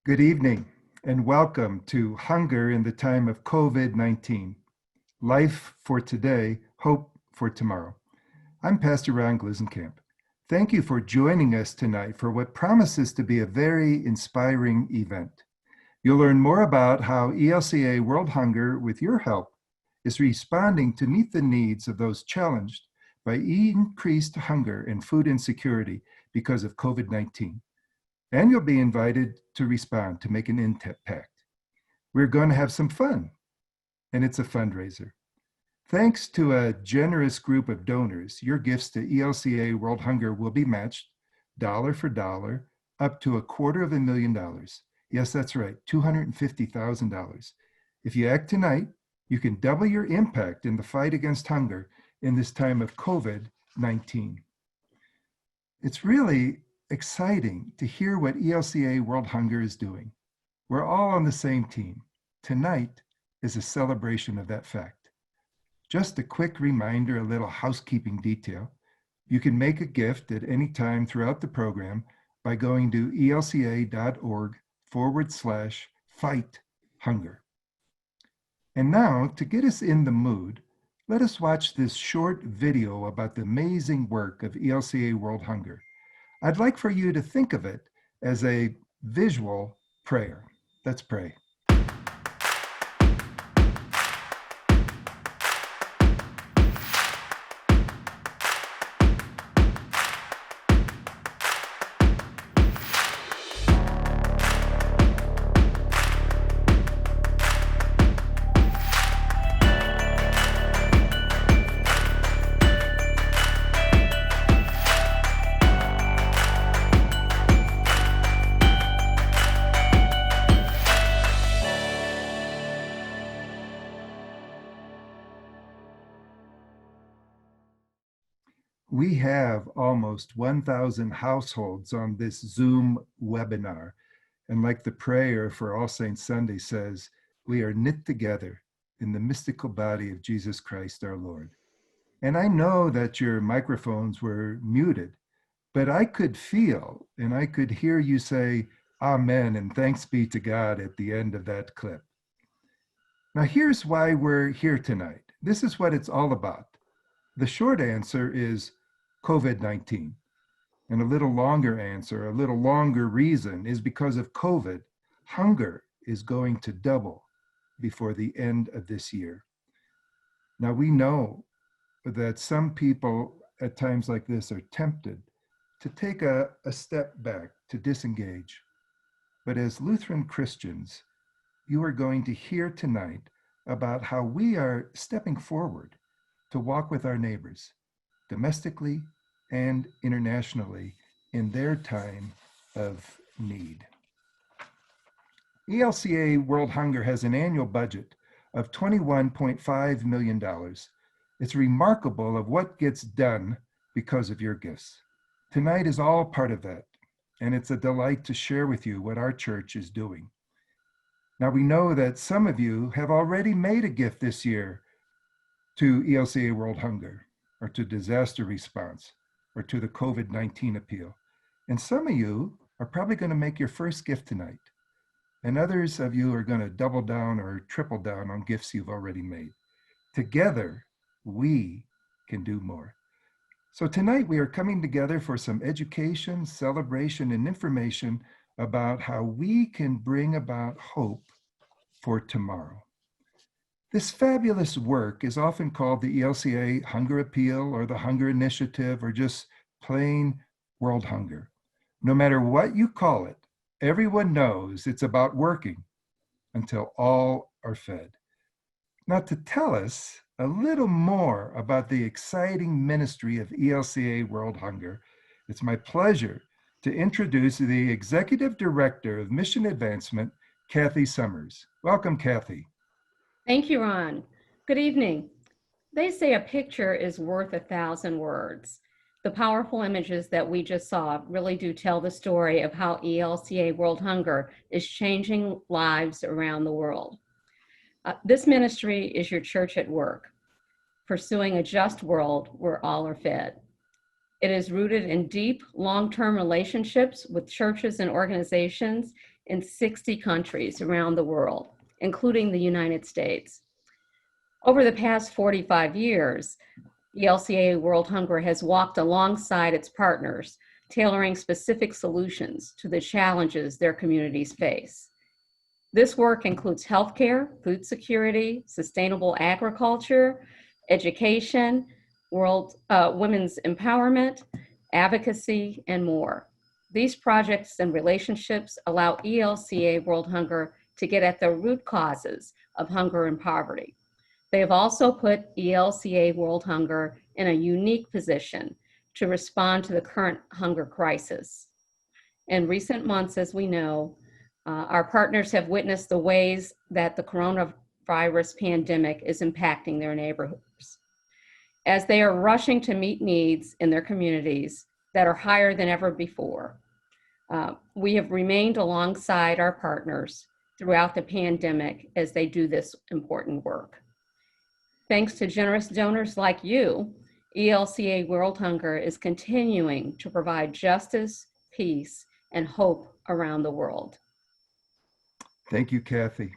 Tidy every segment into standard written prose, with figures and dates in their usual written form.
Good evening and welcome to Hunger in the Time of COVID-19. Life for today, hope for tomorrow. I'm Pastor Ron Glusenkamp. Thank you for joining us tonight for what promises to be a very inspiring event. You'll learn more about how ELCA World Hunger, with your help, is responding to meet the needs of those challenged by increased hunger and food insecurity because of COVID-19. And you'll be invited to respond to make an impact. We're going to have some fun, and it's a fundraiser. Thanks to a generous group of donors, your gifts to ELCA World Hunger will be matched dollar for dollar up to $250,000. Yes, that's right, $250,000. If you act tonight, you can double your impact in the fight against hunger in this time of COVID-19. It's really exciting to hear what ELCA World Hunger is doing. We're all on the same team. Tonight is a celebration of that fact. Just a quick reminder, a little housekeeping detail. You can make a gift at any time throughout the program by going to elca.org/fight-hunger. And now, to get us in the mood, let us watch this short video about the amazing work of ELCA World Hunger. I'd like for you to think of it as a visual prayer. Let's pray. We have almost 1,000 households on this Zoom webinar. And like the prayer for All Saints Sunday says, we are knit together in the mystical body of Jesus Christ our Lord. And I know that your microphones were muted, but I could feel and I could hear you say, Amen, and thanks be to God at the end of that clip. Now here's why we're here tonight. This is what it's all about. The short answer is COVID-19. And a little longer answer, a little longer reason is because of COVID, hunger is going to double before the end of this year. Now we know that some people at times like this are tempted to take a step back, to disengage. But as Lutheran Christians, you are going to hear tonight about how we are stepping forward to walk with our neighbors, domestically and internationally, in their time of need. ELCA World Hunger has an annual budget of $21.5 million. It's remarkable of what gets done because of your gifts. Tonight is all part of that, and it's a delight to share with you what our church is doing. Now we know that some of you have already made a gift this year to ELCA World Hunger, or to disaster response, or to the COVID-19 appeal. And some of you are probably going to make your first gift tonight. And others of you are going to double down or triple down on gifts you've already made. Together, we can do more. So tonight we are coming together for some education, celebration, and information about how we can bring about hope for tomorrow. This fabulous work is often called the ELCA Hunger Appeal or the Hunger Initiative or just plain World Hunger. No matter what you call it, everyone knows it's about working until all are fed. Now to tell us a little more about the exciting ministry of ELCA World Hunger, it's my pleasure to introduce the Executive Director of Mission Advancement, Kathy Summers. Welcome, Kathy. Thank you, Ron. Good evening. They say a picture is worth 1,000 words. The powerful images that we just saw really do tell the story of how ELCA World Hunger is changing lives around the world. This ministry is your church at work, pursuing a just world where all are fed. It is rooted in deep, long-term relationships with churches and organizations in 60 countries around the world, including the United States. Over the past 45 years, ELCA World Hunger has walked alongside its partners, tailoring specific solutions to the challenges their communities face. This work includes healthcare, food security, sustainable agriculture, education, women's empowerment, advocacy, and more. These projects and relationships allow ELCA World Hunger to get at the root causes of hunger and poverty. They have also put ELCA World Hunger in a unique position to respond to the current hunger crisis. In recent months, as we know, our partners have witnessed the ways that the coronavirus pandemic is impacting their neighborhoods. As they are rushing to meet needs in their communities that are higher than ever before, we have remained alongside our partners throughout the pandemic as they do this important work. Thanks to generous donors like you, ELCA World Hunger is continuing to provide justice, peace, and hope around the world. Thank you, Kathy.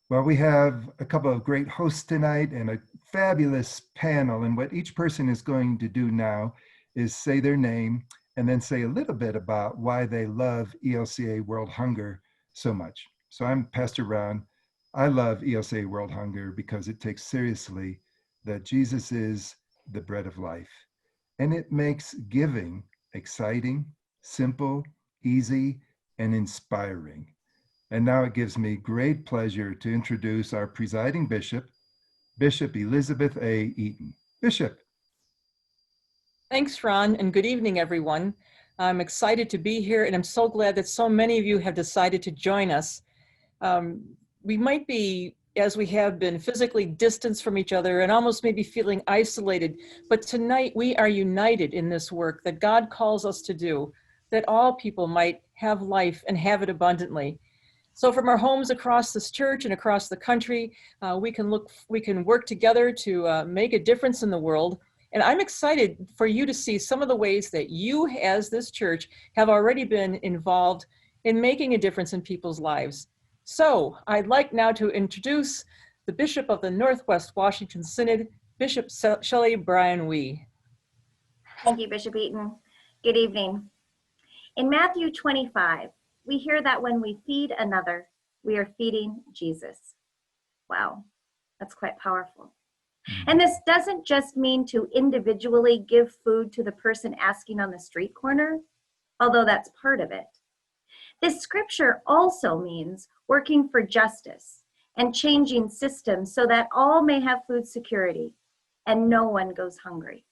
Well, we have a couple of great hosts tonight and a fabulous panel, and what each person is going to do now is say their name and then say a little bit about why they love ELCA World Hunger so much. So I'm Pastor Ron. I love ELCA World Hunger because it takes seriously that Jesus is the bread of life, and it makes giving exciting, simple, easy, and inspiring. And now it gives me great pleasure to introduce our presiding bishop, Bishop Elizabeth A. Eaton. Bishop. Thanks, Ron, and good evening, everyone. I'm excited to be here, and I'm so glad that so many of you have decided to join us. We might be, as we have been, physically distanced from each other and almost maybe feeling isolated, but tonight we are united in this work that God calls us to do, that all people might have life and have it abundantly. So from our homes across this church and across the country, we can work together to make a difference in the world. And I'm excited for you to see some of the ways that you, as this church, have already been involved in making a difference in people's lives. So I'd like now to introduce the Bishop of the Northwest Washington Synod, Bishop Shelley Bryan Wee. Thank you, Bishop Eaton. Good evening. In Matthew 25, we hear that when we feed another, we are feeding Jesus. Wow, that's quite powerful. And this doesn't just mean to individually give food to the person asking on the street corner, although that's part of it. This scripture also means working for justice and changing systems so that all may have food security and no one goes hungry.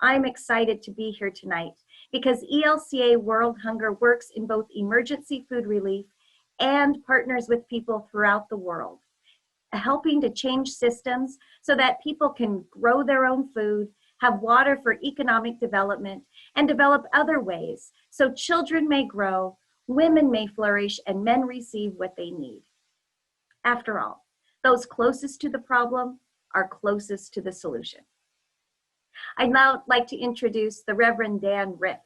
I'm excited to be here tonight because ELCA World Hunger works in both emergency food relief and partners with people throughout the world, helping to change systems so that people can grow their own food, have water for economic development, and develop other ways so children may grow, women may flourish, and men receive what they need. After all, those closest to the problem are closest to the solution. I'd now like to introduce the Reverend Dan Rift.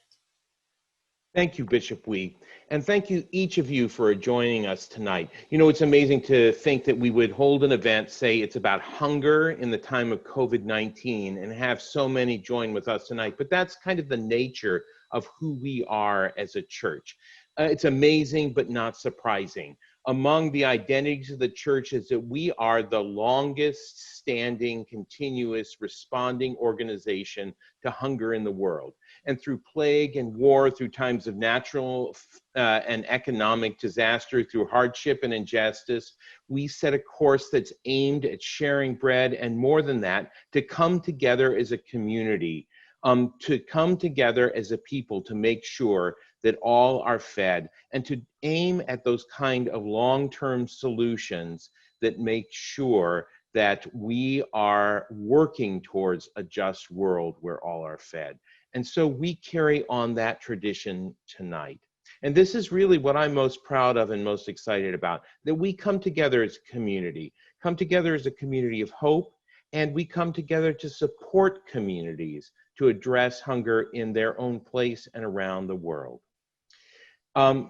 Thank you, Bishop Wee, and thank you, each of you, for joining us tonight. You know, it's amazing to think that we would hold an event, say it's about hunger in the time of COVID-19, and have so many join with us tonight, but that's kind of the nature of who we are as a church. It's amazing, but not surprising. Among the identities of the church is that we are the longest standing, continuous, responding organization to hunger in the world. And through plague and war, through times of natural and economic disaster, through hardship and injustice, we set a course that's aimed at sharing bread, and more than that, to come together as a community, to come together as a people to make sure that all are fed, and to aim at those kind of long-term solutions that make sure that we are working towards a just world where all are fed. And so we carry on that tradition tonight. And this is really what I'm most proud of and most excited about, that we come together as a community, come together as a community of hope, and we come together to support communities to address hunger in their own place and around the world.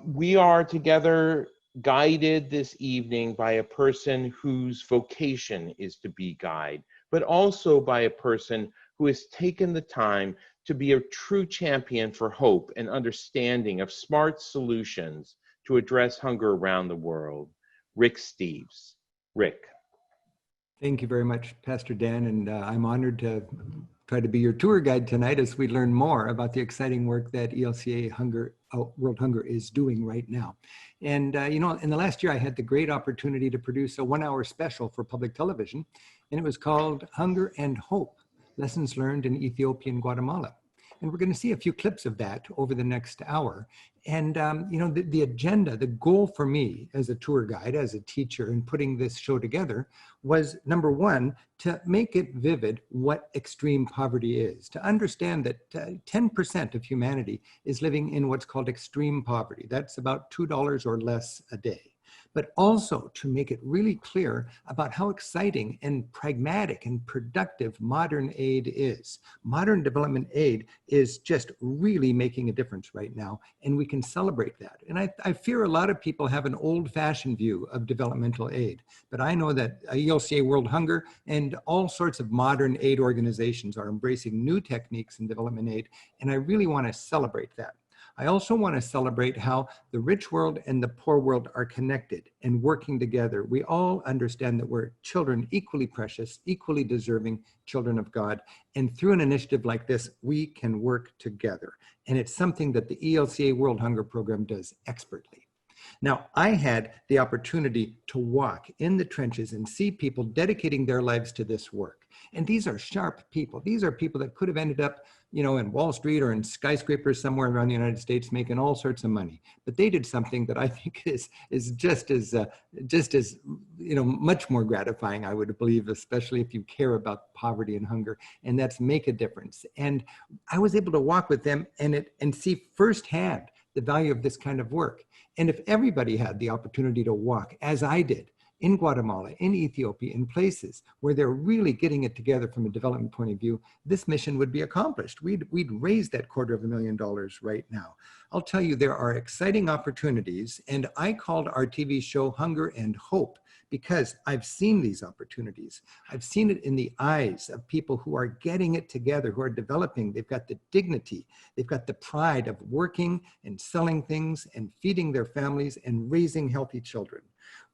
We are together guided this evening by a person whose vocation is to be guide, but also by a person who has taken the time to be a true champion for hope and understanding of smart solutions to address hunger around the world. Rick Steves. Rick. Thank you very much, Pastor Dan, and I'm honored to try to be your tour guide tonight as we learn more about the exciting work that ELCA World Hunger is doing right now. And you know, in the last year, I had the great opportunity to produce a 1-hour special for public television, and it was called Hunger and Hope, Lessons Learned in Ethiopia and Guatemala. And we're going to see a few clips of that over the next hour. And, you know, the agenda, the goal for me as a tour guide, as a teacher in putting this show together was, number one, to make it vivid what extreme poverty is, to understand that 10% of humanity is living in what's called extreme poverty. That's about $2 or less a day. But also to make it really clear about how exciting and pragmatic and productive modern aid is. Modern development aid is just really making a difference right now, and we can celebrate that. And I fear a lot of people have an old-fashioned view of developmental aid, but I know that ELCA World Hunger and all sorts of modern aid organizations are embracing new techniques in development aid, and I really want to celebrate that. I also want to celebrate how the rich world and the poor world are connected and working together. We all understand that we're children equally precious, equally deserving children of God. And through an initiative like this, we can work together. And it's something that the ELCA World Hunger Program does expertly. Now, I had the opportunity to walk in the trenches and see people dedicating their lives to this work. And these are sharp people. These are people that could have ended up, you know, in Wall Street or in skyscrapers somewhere around the United States making all sorts of money. But they did something that I think is just as, you know, much more gratifying, I would believe, especially if you care about poverty and hunger, and that's make a difference. And I was able to walk with them and see firsthand the value of this kind of work. And if everybody had the opportunity to walk, as I did, in Guatemala, in Ethiopia, in places where they're really getting it together from a development point of view, this mission would be accomplished. We'd raise that $250,000 right now. I'll tell you, there are exciting opportunities, and I called our TV show Hunger and Hope because I've seen these opportunities. I've seen it in the eyes of people who are getting it together, who are developing. They've got the dignity, they've got the pride of working and selling things and feeding their families and raising healthy children.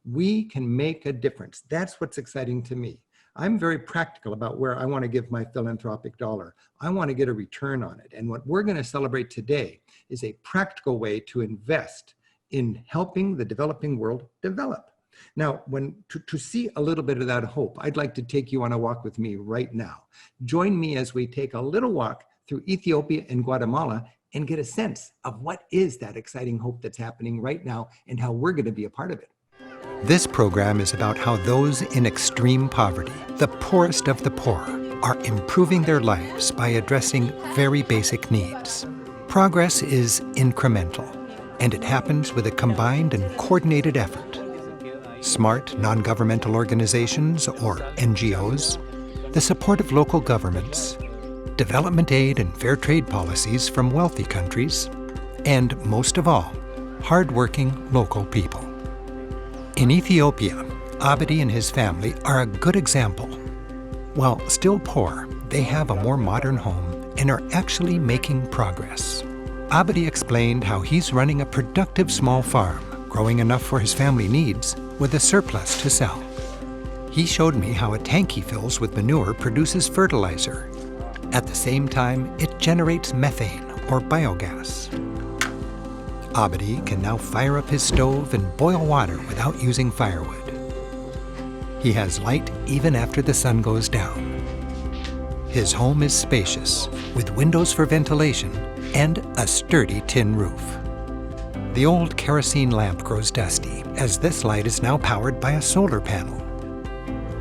We can make a difference. That's what's exciting to me. I'm very practical about where I want to give my philanthropic dollar. I want to get a return on it. And what we're going to celebrate today is a practical way to invest in helping the developing world develop. Now, to see a little bit of that hope, I'd like to take you on a walk with me right now. Join me as we take a little walk through Ethiopia and Guatemala and get a sense of what is that exciting hope that's happening right now and how we're going to be a part of it. This program is about how those in extreme poverty, the poorest of the poor, are improving their lives by addressing very basic needs. Progress is incremental, and it happens with a combined and coordinated effort. Smart non-governmental organizations, or NGOs, the support of local governments, development aid and fair trade policies from wealthy countries, and most of all, hardworking local people. In Ethiopia, Abdi and his family are a good example. While still poor, they have a more modern home and are actually making progress. Abdi explained how he's running a productive small farm, growing enough for his family needs, with a surplus to sell. He showed me how a tank he fills with manure produces fertilizer. At the same time, it generates methane, or biogas. Abdi can now fire up his stove and boil water without using firewood. He has light even after the sun goes down. His home is spacious, with windows for ventilation and a sturdy tin roof. The old kerosene lamp grows dusty, as this light is now powered by a solar panel.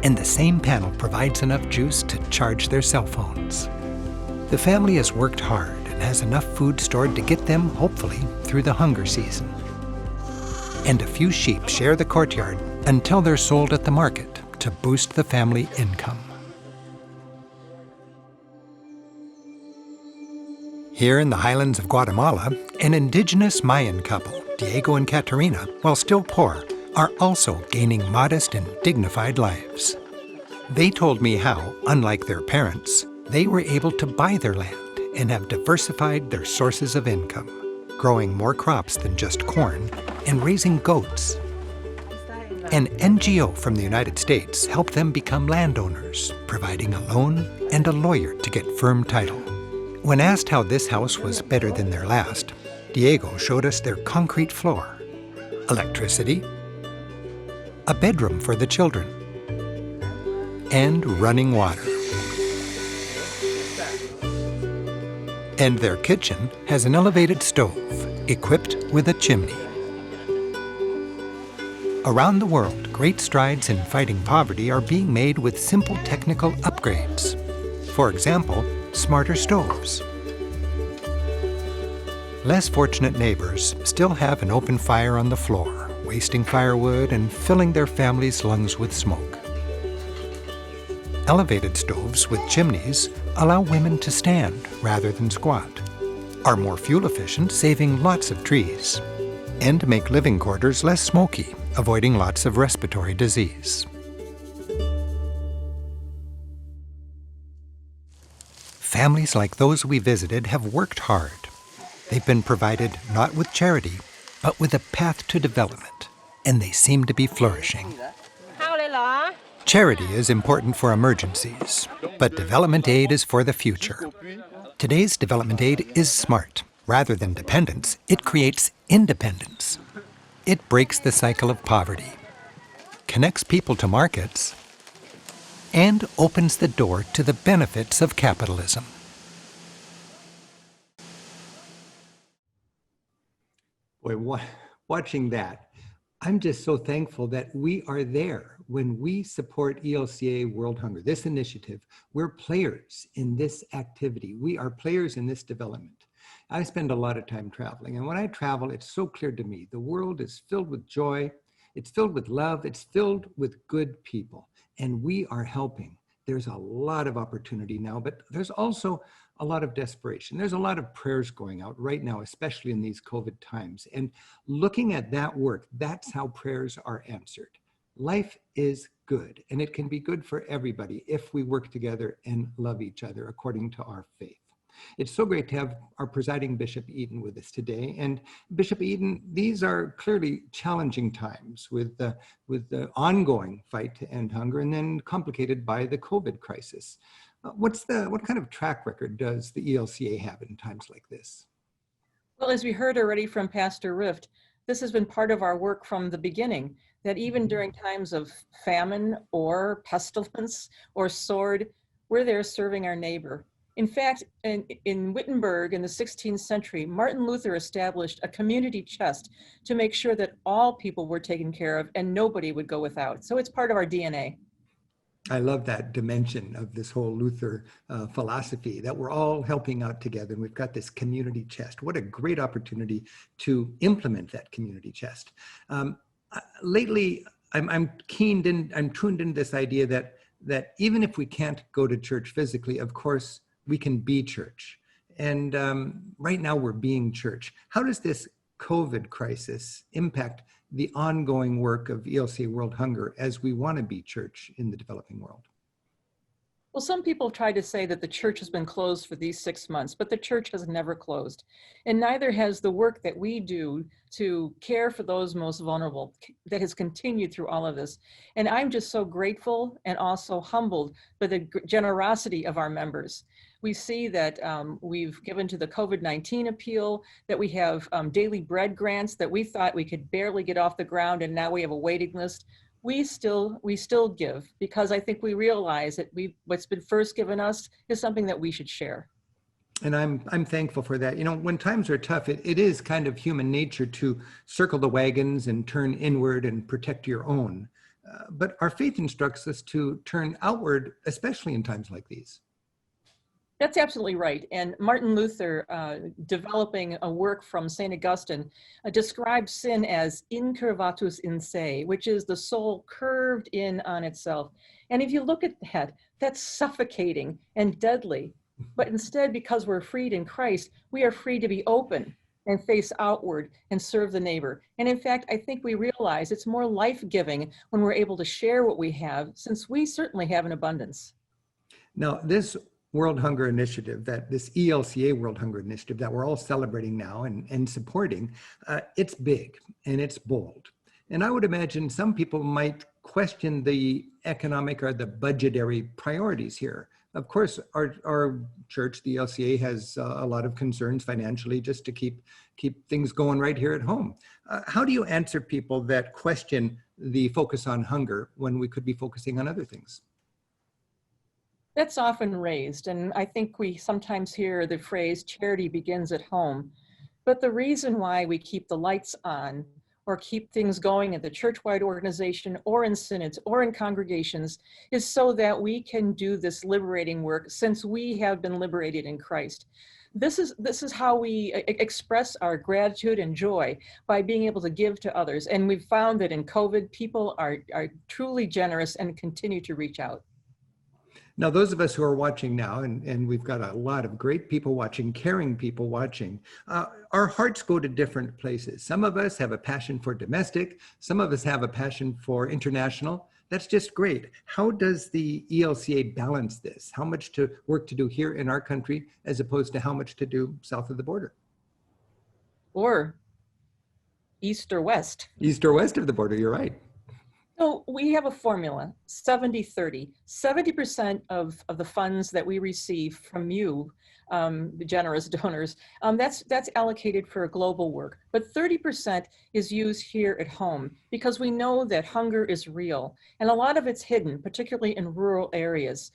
And the same panel provides enough juice to charge their cell phones. The family has worked hard and has enough food stored to get them, hopefully, through the hunger season. And a few sheep share the courtyard until they're sold at the market to boost the family income. Here in the highlands of Guatemala, an indigenous Mayan couple, Diego and Caterina, while still poor, are also gaining modest and dignified lives. They told me how, unlike their parents, they were able to buy their land and have diversified their sources of income, growing more crops than just corn and raising goats. An NGO from the United States helped them become landowners, providing a loan and a lawyer to get firm title. When asked how this house was better than their last, Diego showed us their concrete floor, electricity, a bedroom for the children, and running water. And their kitchen has an elevated stove equipped with a chimney. Around the world, great strides in fighting poverty are being made with simple technical upgrades. For example, smarter stoves. Less fortunate neighbors still have an open fire on the floor, wasting firewood and filling their families' lungs with smoke. Elevated stoves with chimneys allow women to stand rather than squat, are more fuel efficient, saving lots of trees, and make living quarters less smoky, avoiding lots of respiratory disease. Families like those we visited have worked hard. They've been provided not with charity, but with a path to development, and they seem to be flourishing. Charity is important for emergencies, but development aid is for the future. Today's development aid is smart. Rather than dependence, it creates independence. It breaks the cycle of poverty, connects people to markets, and opens the door to the benefits of capitalism. Boy, watching that, I'm just so thankful that we are there when we support ELCA World Hunger, this initiative. We're players in this activity. We are players in this development. I spend a lot of time traveling, and when I travel, it's so clear to me. The world is filled with joy, it's filled with love, it's filled with good people, and we are helping. There's a lot of opportunity now, but there's also a lot of desperation. There's a lot of prayers going out right now, especially in these COVID times. And looking at that work, that's how prayers are answered. Life is good, and it can be good for everybody if we work together and love each other according to our faith. It's so great to have our presiding Bishop Eaton with us today. And Bishop Eaton, these are clearly challenging times with the ongoing fight to end hunger and then complicated by the COVID crisis. What kind of track record does the ELCA have in times like this? Well, as we heard already from Pastor Rift, this has been part of our work from the beginning, that even during times of famine or pestilence or sword, we're there serving our neighbor. In fact, in Wittenberg in the 16th century, Martin Luther established a community chest to make sure that all people were taken care of and nobody would go without. So it's part of our DNA. I love that dimension of this whole Luther philosophy, that we're all helping out together and we've got this community chest. What a great opportunity to implement that community chest. Lately, I'm tuned into this idea that even if we can't go to church physically, of course, we can be church. And right now we're being church. How does this COVID crisis impact the ongoing work of ELCA World Hunger as we want to be church in the developing world? Well, some people try to say that the church has been closed for these 6 months, but the church has never closed. And neither has the work that we do to care for those most vulnerable that has continued through all of this. And I'm just so grateful and also humbled by the generosity of our members. We see that we've given to the COVID-19 appeal, that we have daily bread grants that we thought we could barely get off the ground, and now we have a waiting list. We still give, because I think we realize that what's been first given us is something that we should share. And I'm thankful for that. You know, when times are tough, it is kind of human nature to circle the wagons and turn inward and protect your own. But our faith instructs us to turn outward, especially in times like these. That's absolutely right. And Martin Luther, developing a work from St. Augustine, describes sin as incurvatus in se, which is the soul curved in on itself. And if you look at that, that's suffocating and deadly. But instead, because we're freed in Christ, we are free to be open and face outward and serve the neighbor. And in fact, I think we realize it's more life-giving when we're able to share what we have, since we certainly have an abundance. Now, this World Hunger Initiative, this ELCA World Hunger Initiative that we're all celebrating now and supporting, it's big and it's bold. And I would imagine some people might question the economic or the budgetary priorities here. Of course, our church, the ELCA, has a lot of concerns financially just to keep things going right here at home. How do you answer people that question the focus on hunger when we could be focusing on other things? That's often raised, and I think we sometimes hear the phrase, charity begins at home. But the reason why we keep the lights on or keep things going at the church-wide organization or in synods or in congregations is so that we can do this liberating work, since we have been liberated in Christ. This is how we express our gratitude and joy, by being able to give to others. And we've found that in COVID, people are truly generous and continue to reach out. Now, those of us who are watching now, and we've got a lot of great people watching, caring people watching, our hearts go to different places. Some of us have a passion for domestic, some of us have a passion for international. That's just great. How does the ELCA balance this? How much work to do here in our country as opposed to how much to do south of the border? Or east or west. East or west of the border, you're right. So we have a formula, 70-30. 70% of the funds that we receive from you, the generous donors, that's allocated for global work. But 30% is used here at home, because we know that hunger is real, and a lot of it's hidden, particularly in rural areas.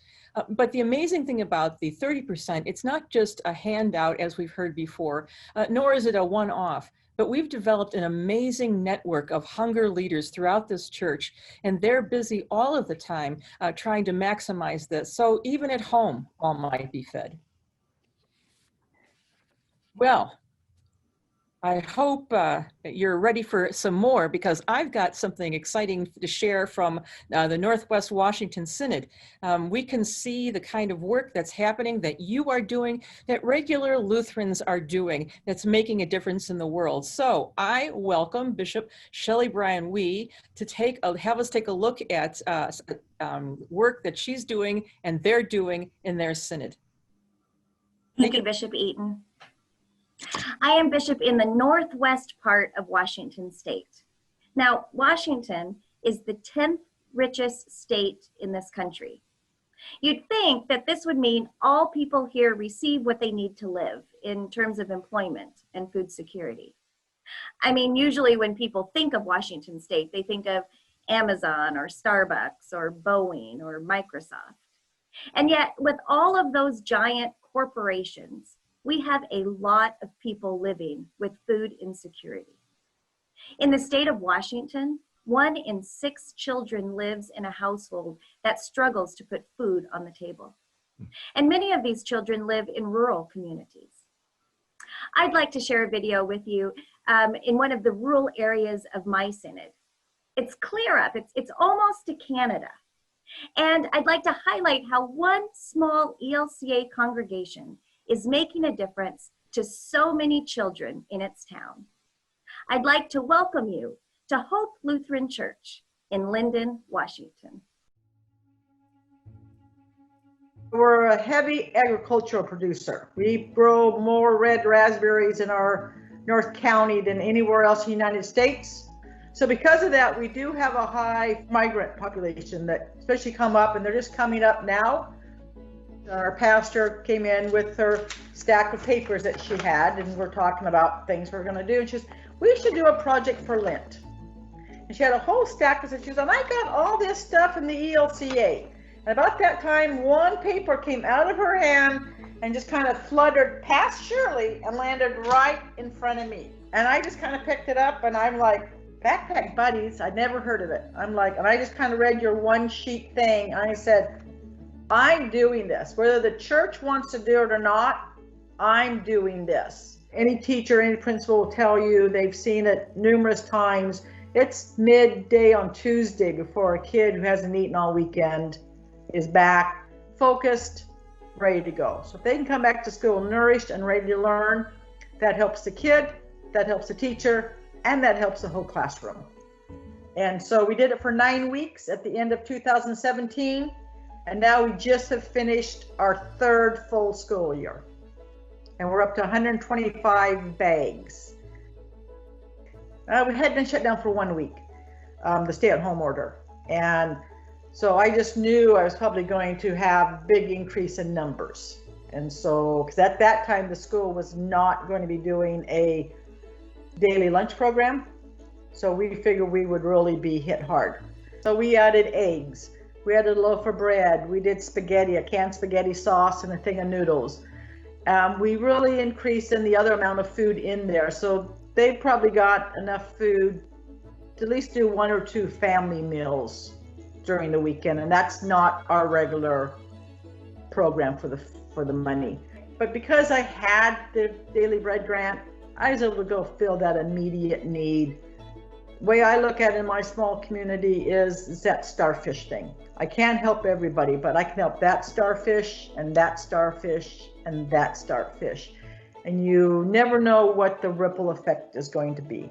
But the amazing thing about the 30%, it's not just a handout, as we've heard before, nor is it a one-off. But we've developed an amazing network of hunger leaders throughout this church, and they're busy all of the time trying to maximize this. So even at home, all might be fed. Well, I hope you're ready for some more, because I've got something exciting to share from the Northwest Washington Synod. We can see the kind of work that's happening, that you are doing, that regular Lutherans are doing, that's making a difference in the world. So I welcome Bishop Shelley Bryan Wee to have us take a look at work that she's doing and they're doing in their synod. Thank you, Bishop Eaton. I am bishop in the northwest part of Washington state. Now, Washington is the 10th richest state in this country. You'd think that this would mean all people here receive what they need to live in terms of employment and food security. I mean, usually when people think of Washington state, they think of Amazon or Starbucks or Boeing or Microsoft. And yet, with all of those giant corporations, we have a lot of people living with food insecurity. In the state of Washington, 1 in 6 children lives in a household that struggles to put food on the table. And many of these children live in rural communities. I'd like to share a video with you in one of the rural areas of my synod. It's clear up, it's almost to Canada. And I'd like to highlight how one small ELCA congregation is making a difference to so many children in its town. I'd like to welcome you to Hope Lutheran Church in Linden, Washington. We're a heavy agricultural producer. We grow more red raspberries in our North County than anywhere else in the United States. So because of that, we do have a high migrant population that especially come up, and they're just coming up now. Our pastor came in with her stack of papers that she had, and we're talking about things we're going to do. And she says, we should do a project for Lent. And she had a whole stack of issues, and I got all this stuff in the ELCA. And about that time, one paper came out of her hand and just kind of fluttered past Shirley and landed right in front of me. And I just kind of picked it up, and I'm like, Backpack Buddies, I'd never heard of it. I'm like, and I just kind of read your one sheet thing, and I said, I'm doing this. Whether the church wants to do it or not, I'm doing this. Any teacher, any principal will tell you they've seen it numerous times. It's midday on Tuesday before a kid who hasn't eaten all weekend is back, focused, ready to go. So if they can come back to school nourished and ready to learn, that helps the kid, that helps the teacher, and that helps the whole classroom. And so we did it for 9 weeks at the end of 2017, and now we just have finished our 3rd full school year. And we're up to 125 bags. We had been shut down for 1 week, the stay-at-home order. And so I just knew I was probably going to have big increase in numbers. And so, because at that time the school was not going to be doing a daily lunch program, so we figured we would really be hit hard. So we added eggs, we added a loaf of bread, we did spaghetti, a canned spaghetti sauce and a thing of noodles. We really increased in the other amount of food in there. So they probably got enough food to at least do 1 or 2 family meals during the weekend, and that's not our regular program for the money. But because I had the daily bread grant, I was able to go fill that immediate need. The way I look at it in my small community is that starfish thing. I can't help everybody, but I can help that starfish and that starfish and that starfish. And you never know what the ripple effect is going to be.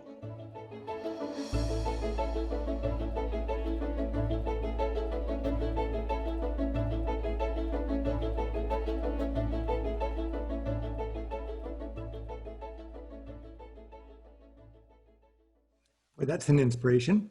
Well, that's an inspiration.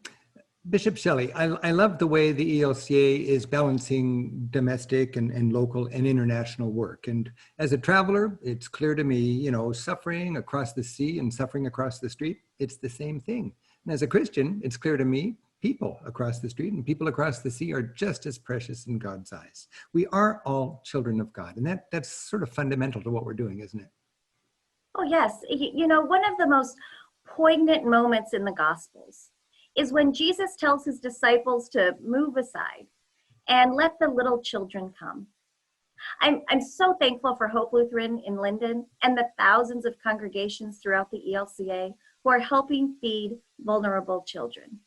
Bishop Shelley, I love the way the ELCA is balancing domestic and local and international work. And as a traveler, it's clear to me, you know, suffering across the sea and suffering across the street, it's the same thing. And as a Christian, it's clear to me, people across the street and people across the sea are just as precious in God's eyes. We are all children of God. And that's sort of fundamental to what we're doing, isn't it? Oh, yes. You know, one of the most poignant moments in the Gospels is when Jesus tells his disciples to move aside and let the little children come. I'm so thankful for Hope Lutheran in Linden and the thousands of congregations throughout the ELCA who are helping feed vulnerable children.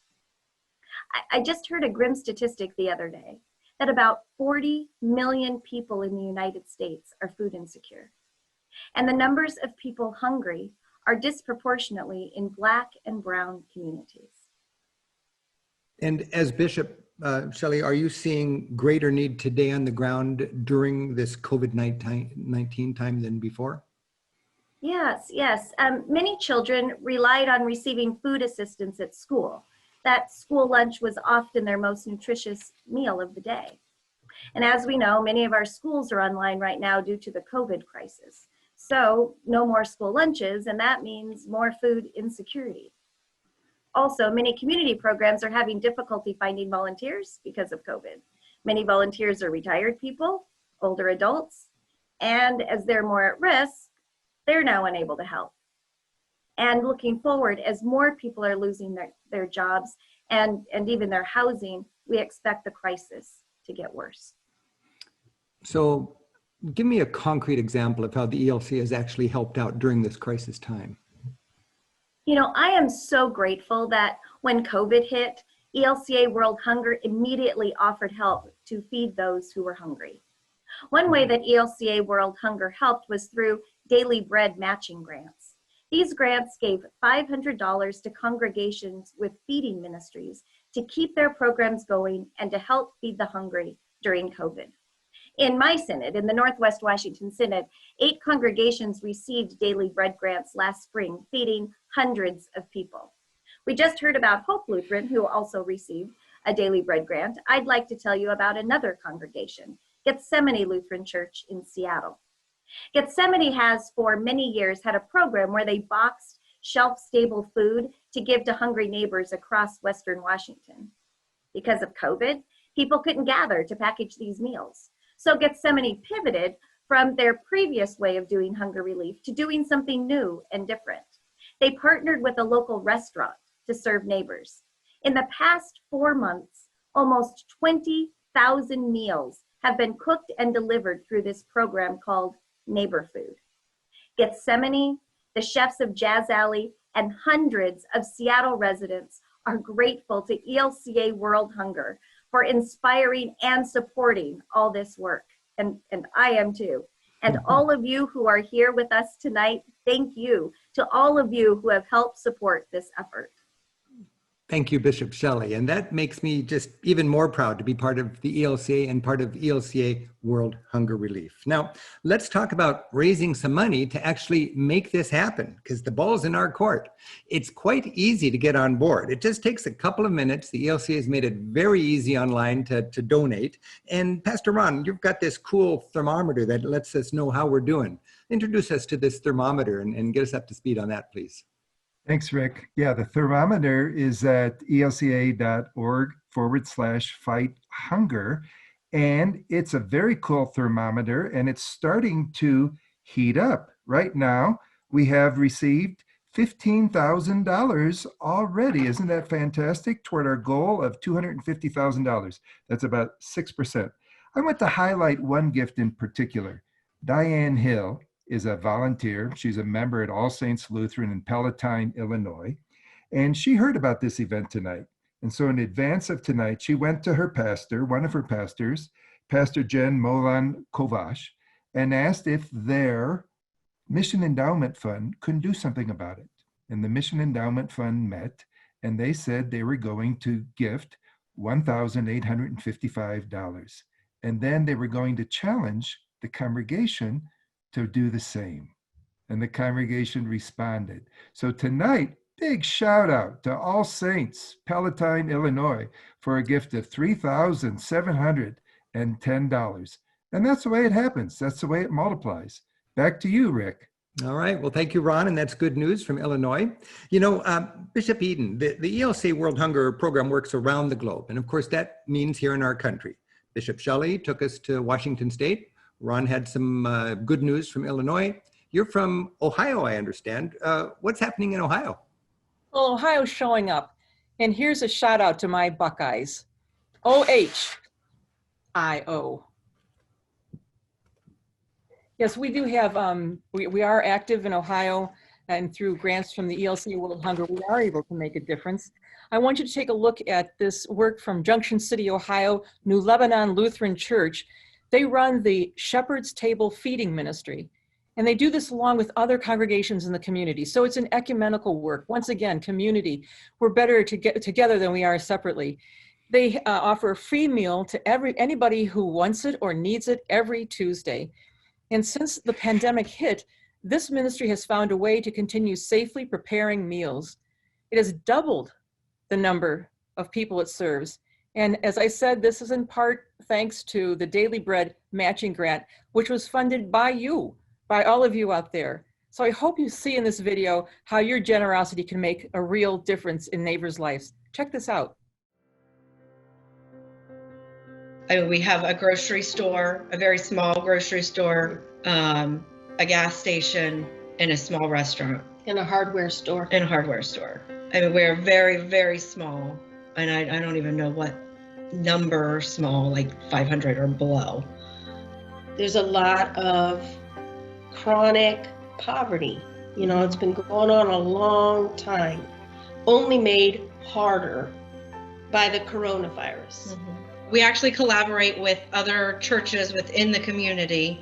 I just heard a grim statistic the other day that about 40 million people in the United States are food insecure. And the numbers of people hungry are disproportionately in Black and Brown communities. And as Bishop Shelley, are you seeing greater need today on the ground during this COVID-19 time than before? Yes. Many children relied on receiving food assistance at school. That school lunch was often their most nutritious meal of the day. And as we know, many of our schools are online right now due to the COVID crisis. So no more school lunches, and that means more food insecurity. Also, many community programs are having difficulty finding volunteers because of COVID. Many volunteers are retired people, older adults, and as they're more at risk, they're now unable to help. And looking forward, as more people are losing their jobs and even their housing, we expect the crisis to get worse. So give me a concrete example of how the ELCA has actually helped out during this crisis time. You know, I am so grateful that when COVID hit, ELCA World Hunger immediately offered help to feed those who were hungry. One way that ELCA World Hunger helped was through daily bread matching grants. These grants gave $500 to congregations with feeding ministries to keep their programs going and to help feed the hungry during COVID. In my synod, in the Northwest Washington Synod, 8 congregations received daily bread grants last spring, feeding hundreds of people. We just heard about Hope Lutheran, who also received a daily bread grant. I'd like to tell you about another congregation, Gethsemane Lutheran Church in Seattle. Gethsemane has for many years had a program where they boxed shelf-stable food to give to hungry neighbors across Western Washington. Because of COVID, people couldn't gather to package these meals. So Gethsemane pivoted from their previous way of doing hunger relief to doing something new and different. They partnered with a local restaurant to serve neighbors. In the past 4 months, almost 20,000 meals have been cooked and delivered through this program called Neighbor Food. Gethsemane, the chefs of Jazz Alley, and hundreds of Seattle residents are grateful to ELCA World Hunger for inspiring and supporting all this work. and I am too. And all of you who are here with us tonight, thank you to all of you who have helped support this effort. Thank you, Bishop Shelley. And that makes me just even more proud to be part of the ELCA and part of ELCA World Hunger Relief. Now, let's talk about raising some money to actually make this happen, because the ball's in our court. It's quite easy to get on board. It just takes a couple of minutes. The ELCA has made it very easy online to donate. And Pastor Ron, you've got this cool thermometer that lets us know how we're doing. Introduce us to this thermometer and get us up to speed on that, please. Thanks, Rick. Yeah, the thermometer is at elca.org/fight-hunger. And it's a very cool thermometer, and it's starting to heat up. Right now, we have received $15,000 already. Isn't that fantastic? Toward our goal of $250,000. That's about 6%. I want to highlight one gift in particular. Diane Hill is a volunteer. She's a member at All Saints Lutheran in Palatine, Illinois. And she heard about this event tonight. And so in advance of tonight, she went to her pastor, one of her pastors, Pastor Jen Molan Kovash, and asked if their Mission Endowment Fund couldn't do something about it. And the Mission Endowment Fund met, and they said they were going to gift $1,855. And then they were going to challenge the congregation to do the same. And the congregation responded. So tonight, big shout out to All Saints, Palatine, Illinois, for a gift of $3,710. And that's the way it happens. That's the way it multiplies. Back to you, Rick. All right. Well, thank you, Ron. And that's good news from Illinois. You know, Bishop Eaton, the ELCA World Hunger program works around the globe. And of course, that means here in our country. Bishop Shelley took us to Washington State. Ron had some good news from Illinois. You're from Ohio, I understand. What's happening in Ohio? Well, Ohio's showing up. And here's a shout out to my Buckeyes. OHIO. Yes, we do have, we are active in Ohio, and through grants from the ELCA World Hunger, we are able to make a difference. I want you to take a look at this work from Junction City, Ohio, New Lebanon Lutheran Church. They run the Shepherd's Table Feeding Ministry, and they do this along with other congregations in the community. So it's an ecumenical work. Once again, community. We're better to get together than we are separately. They offer a free meal to anybody who wants it or needs it every Tuesday. And since the pandemic hit, this ministry has found a way to continue safely preparing meals. It has doubled the number of people it serves. And as I said, this is in part thanks to the Daily Bread matching grant, which was funded by you, by all of you out there. So I hope you see in this video how your generosity can make a real difference in neighbors' lives. Check this out. We have a grocery store, a very small grocery store, a gas station, and a small restaurant. And a hardware store. And a hardware store. I mean, we're very, very small. And I don't even know what number small, like 500 or below. There's a lot of chronic poverty. You know, it's been going on a long time, only made harder by the coronavirus. Mm-hmm. We actually collaborate with other churches within the community.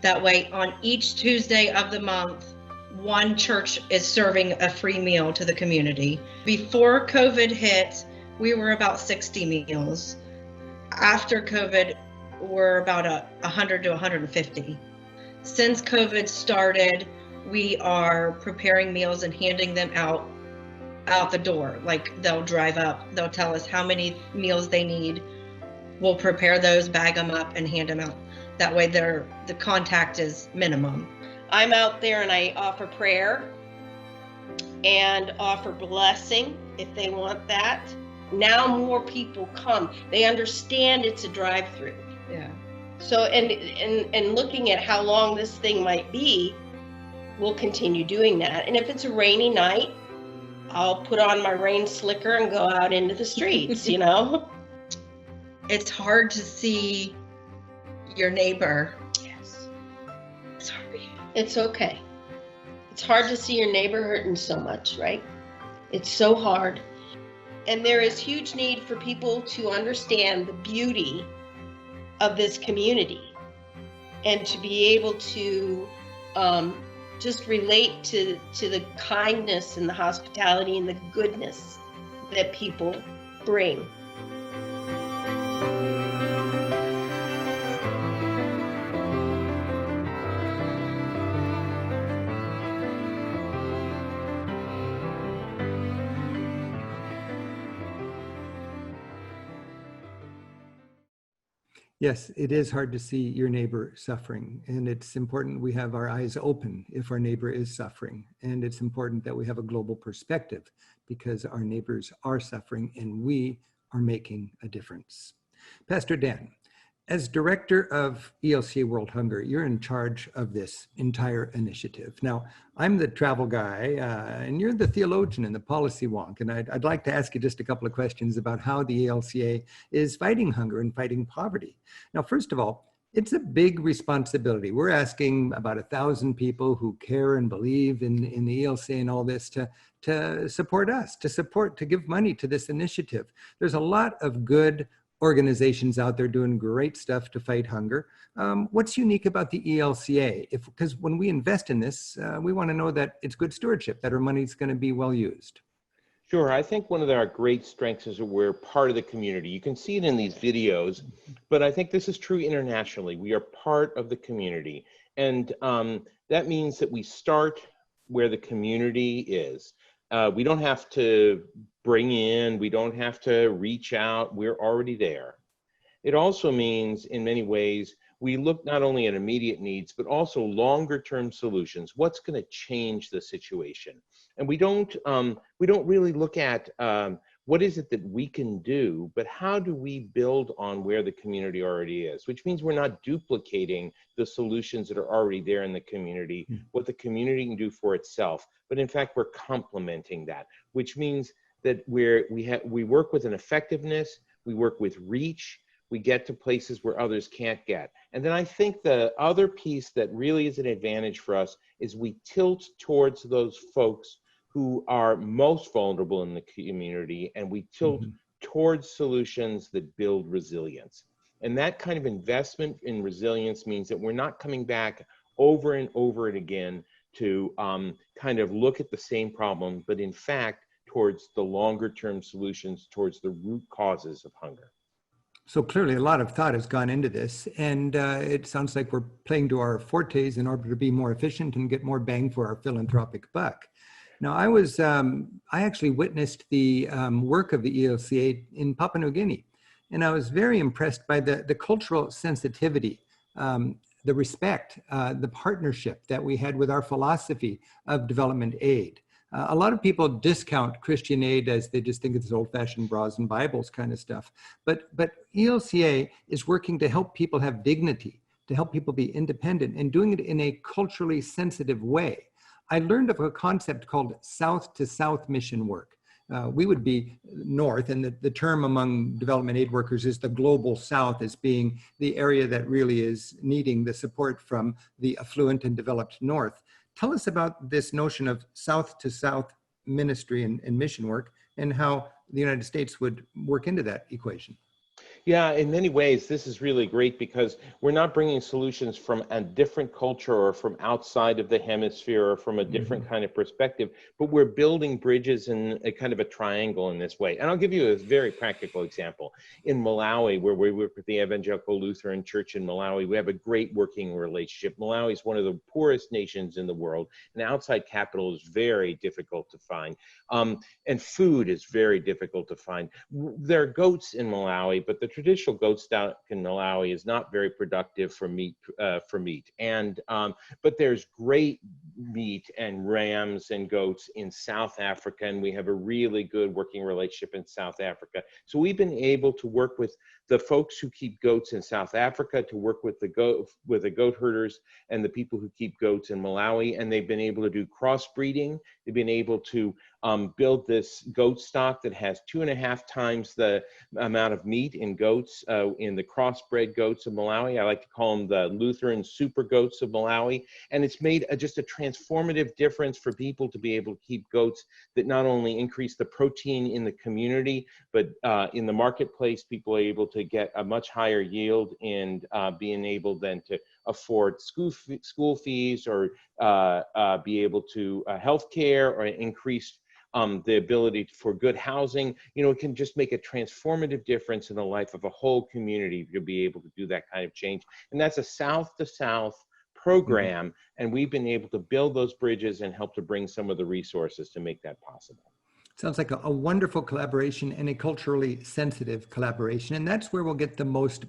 That way, on each Tuesday of the month, one church is serving a free meal to the community. Before COVID hit, we were about 60 meals. After COVID, we're about 100 to 150. Since COVID started, we are preparing meals and handing them out the door. Like, they'll drive up, they'll tell us how many meals they need. We'll prepare those, bag them up, and hand them out. That way the contact is minimum. I'm out there and I offer prayer and offer blessing if they want that. Now more people come. They understand it's a drive-through. Yeah. So, and looking at how long this thing might be, we'll continue doing that. And if it's a rainy night, I'll put on my rain slicker and go out into the streets, you know? It's hard to see your neighbor. Yes. Sorry. It's okay. It's hard to see your neighbor hurting so much, right? It's so hard. And there is huge need for people to understand the beauty of this community. and to be able to just relate to the kindness and the hospitality and the goodness that people bring. Yes, it is hard to see your neighbor suffering, and it's important we have our eyes open if our neighbor is suffering, and it's important that we have a global perspective because our neighbors are suffering and we are making a difference. Pastor Dan, as director of ELCA World Hunger, you're in charge of this entire initiative. Now, I'm the travel guy, and you're the theologian and the policy wonk, and I'd like to ask you just a couple of questions about how the ELCA is fighting hunger and fighting poverty. Now, first of all, it's a big responsibility. We're asking about 1,000 people who care and believe in the ELCA and all this to support us, to give money to this initiative. There's a lot of good organizations out there doing great stuff to fight hunger. What's unique about the ELCA? Because when we invest in this, we want to know that it's good stewardship, that our money's going to be well used. Sure. I think one of our great strengths is that we're part of the community. You can see it in these videos, but I think this is true internationally. We are part of the community. And that means that we start where the community is. We don't have to bring in, we don't have to reach out, we're already there. It also means, in many ways, we look not only at immediate needs, but also longer term solutions. What's going to change the situation? And we don't really look at what is it that we can do, but how do we build on where the community already is, which means we're not duplicating the solutions that are already there in the community, what the community can do for itself, but in fact, we're complementing that, which means that we work with an effectiveness, we work with reach, we get to places where others can't get. And then I think the other piece that really is an advantage for us is we tilt towards those folks who are most vulnerable in the community, and we tilt towards solutions that build resilience. And that kind of investment in resilience means that we're not coming back over and over and again to kind of look at the same problem, but in fact, towards the longer term solutions, towards the root causes of hunger. So clearly a lot of thought has gone into this, and it sounds like we're playing to our fortes in order to be more efficient and get more bang for our philanthropic buck. Now, I actually witnessed the work of the ELCA in Papua New Guinea, and I was very impressed by the cultural sensitivity, the respect, the partnership that we had with our philosophy of development aid. A lot of people discount Christian aid as they just think it's old-fashioned bras and Bibles kind of stuff. But ELCA is working to help people have dignity, to help people be independent, and doing it in a culturally sensitive way. I learned of a concept called South to South mission work. We would be north, and the term among development aid workers is the global south as being the area that really is needing the support from the affluent and developed north. Tell us about this notion of South to South ministry and mission work and how the United States would work into that equation. Yeah, in many ways, this is really great because we're not bringing solutions from a different culture or from outside of the hemisphere or from a different kind of perspective, but we're building bridges in a kind of a triangle in this way. And I'll give you a very practical example. In Malawi, where we work with the Evangelical Lutheran Church in Malawi, we have a great working relationship. Malawi is one of the poorest nations in the world, and outside capital is very difficult to find. And food is very difficult to find. There are goats in Malawi, but the traditional goat stock in Malawi is not very productive for meat. And but there's great meat and rams and goats in South Africa, and we have a really good working relationship in South Africa. So we've been able to work with the folks who keep goats in South Africa, to work with the goat herders and the people who keep goats in Malawi, and they've been able to do crossbreeding. They've been able to build this goat stock that has 2.5 times the amount of meat in goats in the crossbred goats of Malawi. I like to call them the Lutheran super goats of Malawi. And it's made just a transformative difference for people to be able to keep goats that not only increase the protein in the community, but in the marketplace, people are able to get a much higher yield and being able then to afford school fees or be able to health care or increase the ability for good housing. You know, it can just make a transformative difference in the life of a whole community to be able to do that kind of change. And that's a south to south program. And we've been able to build those bridges and help to bring some of the resources to make that possible. Sounds like a wonderful collaboration and a culturally sensitive collaboration. And that's where we'll get the most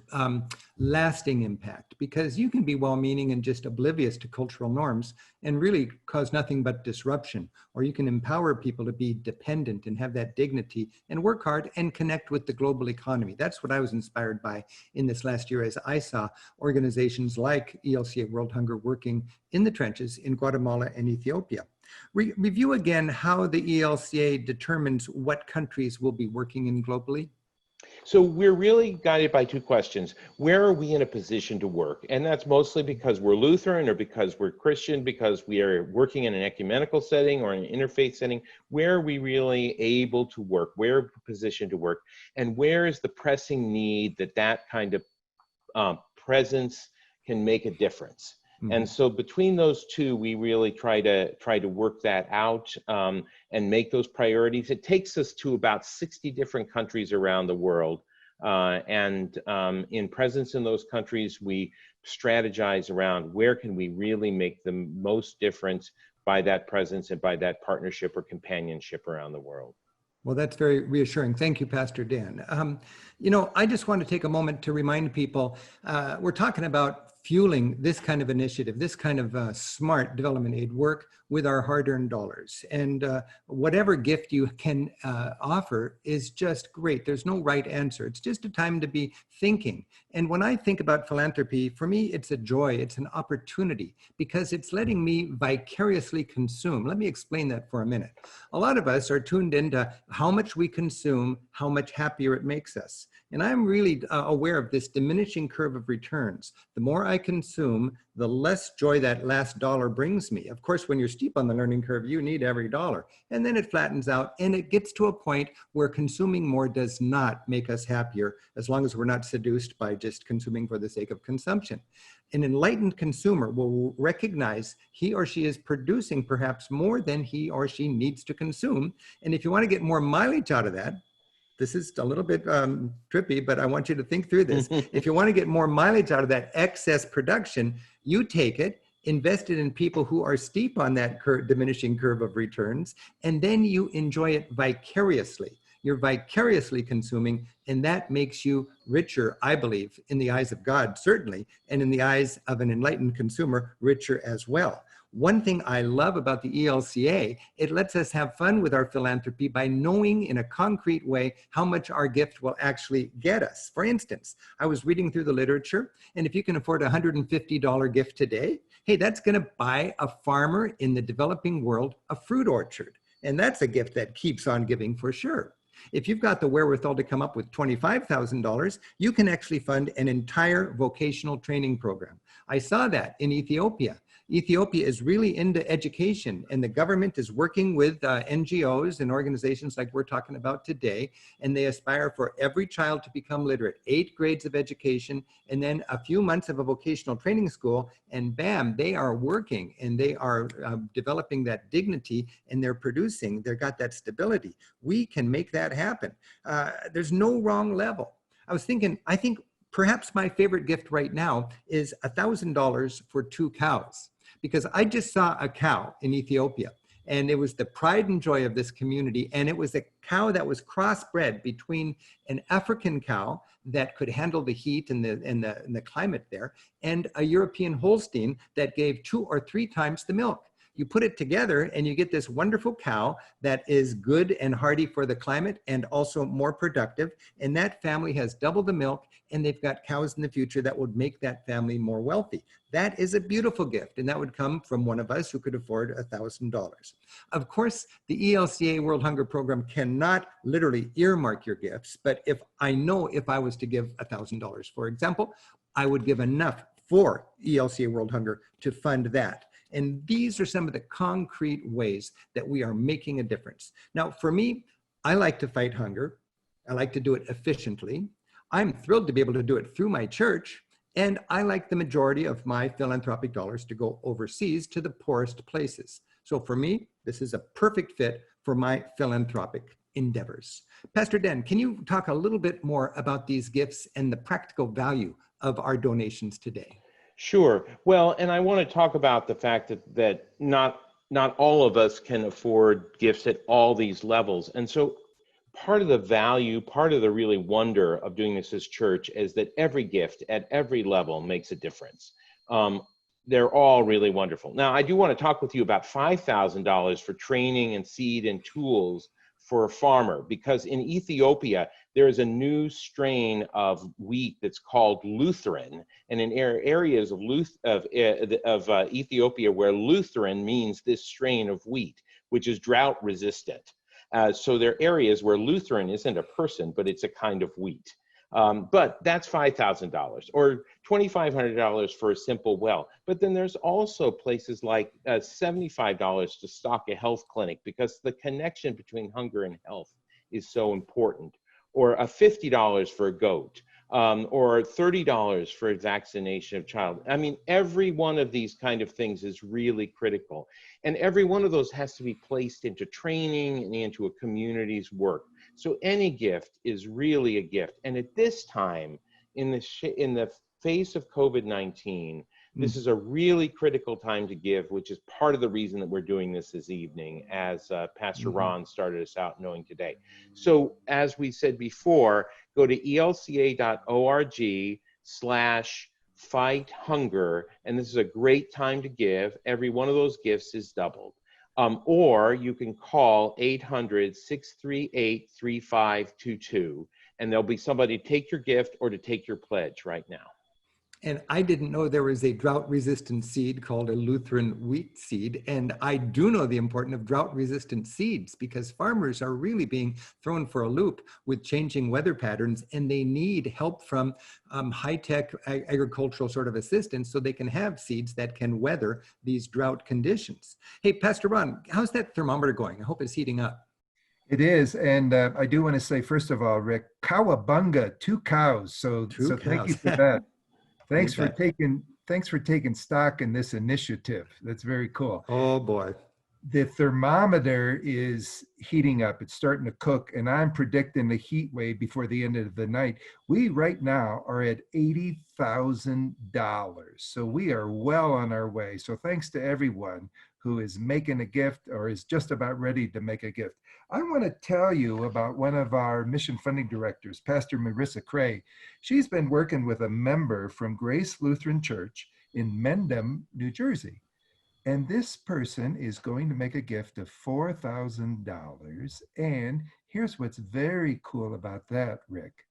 lasting impact, because you can be well-meaning and just oblivious to cultural norms and really cause nothing but disruption. Or you can empower people to be dependent and have that dignity and work hard and connect with the global economy. That's what I was inspired by in this last year as I saw organizations like ELCA World Hunger working in the trenches in Guatemala and Ethiopia. Review again how the ELCA determines what countries will be working in globally. So we're really guided by two questions. Where are we in a position to work? And that's mostly because we're Lutheran or because we're Christian, because we are working in an ecumenical setting or an interfaith setting. Where are we really able to work? Where are we positioned to work? And where is the pressing need that that kind of presence can make a difference? And so between those two, we really try to work that out and make those priorities. It takes us to about 60 different countries around the world. In presence in those countries, we strategize around where can we really make the most difference by that presence and by that partnership or companionship around the world. Well, that's very reassuring. Thank you, Pastor Dan. You know, I just want to take a moment to remind people, we're talking about fueling this kind of initiative, this kind of smart development aid work with our hard-earned dollars. And whatever gift you can offer is just great. There's no right answer. It's just a time to be thinking. And when I think about philanthropy, for me, it's a joy. It's an opportunity because it's letting me vicariously consume. Let me explain that for a minute. A lot of us are tuned into how much we consume, how much happier it makes us. And I'm really aware of this diminishing curve of returns. The more I consume, the less joy that last dollar brings me. Of course, when you're steep on the learning curve, you need every dollar. And then it flattens out and it gets to a point where consuming more does not make us happier, as long as we're not seduced by just consuming for the sake of consumption. An enlightened consumer will recognize he or she is producing perhaps more than he or she needs to consume. And if you want to get more mileage out of that, this is a little bit trippy, but I want you to think through this. If you want to get more mileage out of that excess production, you take it, invest it in people who are steep on that diminishing curve of returns, and then you enjoy it vicariously. You're vicariously consuming, and that makes you richer, I believe, in the eyes of God, certainly, and in the eyes of an enlightened consumer, richer as well. One thing I love about the ELCA, it lets us have fun with our philanthropy by knowing in a concrete way how much our gift will actually get us. For instance, I was reading through the literature, and if you can afford a $150 gift today, hey, that's going to buy a farmer in the developing world a fruit orchard. And that's a gift that keeps on giving for sure. If you've got the wherewithal to come up with $25,000, you can actually fund an entire vocational training program. I saw that in Ethiopia. Ethiopia is really into education, and the government is working with NGOs and organizations like we're talking about today, and they aspire for every child to become literate, 8 grades of education, and then a few months of a vocational training school, and bam, they are working, and they are developing that dignity, and they're producing, they've got that stability. We can make that happen. There's no wrong level. I was thinking, I think perhaps my favorite gift right now is $1,000 for 2 cows. Because I just saw a cow in Ethiopia, and it was the pride and joy of this community. And it was a cow that was crossbred between an African cow that could handle the heat and the climate there, and a European Holstein that gave 2 or 3 times the milk. You put it together and you get this wonderful cow that is good and hardy for the climate and also more productive. And that family has double the milk, and they've got cows in the future that would make that family more wealthy. That is a beautiful gift, and that would come from one of us who could afford $1,000. Of course, the ELCA World Hunger Program cannot literally earmark your gifts, but if I was to give $1,000, for example, I would give enough for ELCA World Hunger to fund that. And these are some of the concrete ways that we are making a difference. Now, for me, I like to fight hunger. I like to do it efficiently. I'm thrilled to be able to do it through my church. And I like the majority of my philanthropic dollars to go overseas to the poorest places. So for me, this is a perfect fit for my philanthropic endeavors. Pastor Dan, can you talk a little bit more about these gifts and the practical value of our donations today? Sure. Well, and I want to talk about the fact that not all of us can afford gifts at all these levels. And so part of the value, part of the really wonder of doing this as church is that every gift at every level makes a difference. They're all really wonderful. Now, I do want to talk with you about $5,000 for training and seed and tools for a farmer, because in Ethiopia, there is a new strain of wheat that's called Lutheran, and in areas of Ethiopia where Lutheran means this strain of wheat, which is drought resistant. So there are areas where Lutheran isn't a person, but it's a kind of wheat. But that's $5,000 or $2,500 for a simple well. But then there's also places like $75 to stock a health clinic, because the connection between hunger and health is so important. Or $50 for a goat, or $30 for a vaccination of child. I mean, every one of these kind of things is really critical. And every one of those has to be placed into training and into a community's work. So any gift is really a gift. And at this time, in the face of COVID-19, this is a really critical time to give, which is part of the reason that we're doing this evening, as Pastor Ron started us out knowing today. So as we said before, go to elca.org/fight-hunger, and this is a great time to give. Every one of those gifts is doubled. Or you can call 800-638-3522, and there'll be somebody to take your gift or to take your pledge right now. And I didn't know there was a drought-resistant seed called a Lutheran wheat seed. And I do know the importance of drought-resistant seeds, because farmers are really being thrown for a loop with changing weather patterns, and they need help from high-tech agricultural sort of assistance so they can have seeds that can weather these drought conditions. Hey, Pastor Ron, how's that thermometer going? I hope it's heating up. It is, and I do want to say, first of all, Rick, cowabunga, 2 cows. So thank you for that. Thanks for taking stock in this initiative. That's very cool. Oh boy. The thermometer is heating up. It's starting to cook, and I'm predicting a heat wave before the end of the night. We right now are at $80,000. So we are well on our way. So thanks to everyone who is making a gift or is just about ready to make a gift. I want to tell you about one of our mission funding directors, Pastor Marissa Cray. She's been working with a member from Grace Lutheran Church in Mendham, New Jersey. And this person is going to make a gift of $4,000. And here's what's very cool about that, Rick.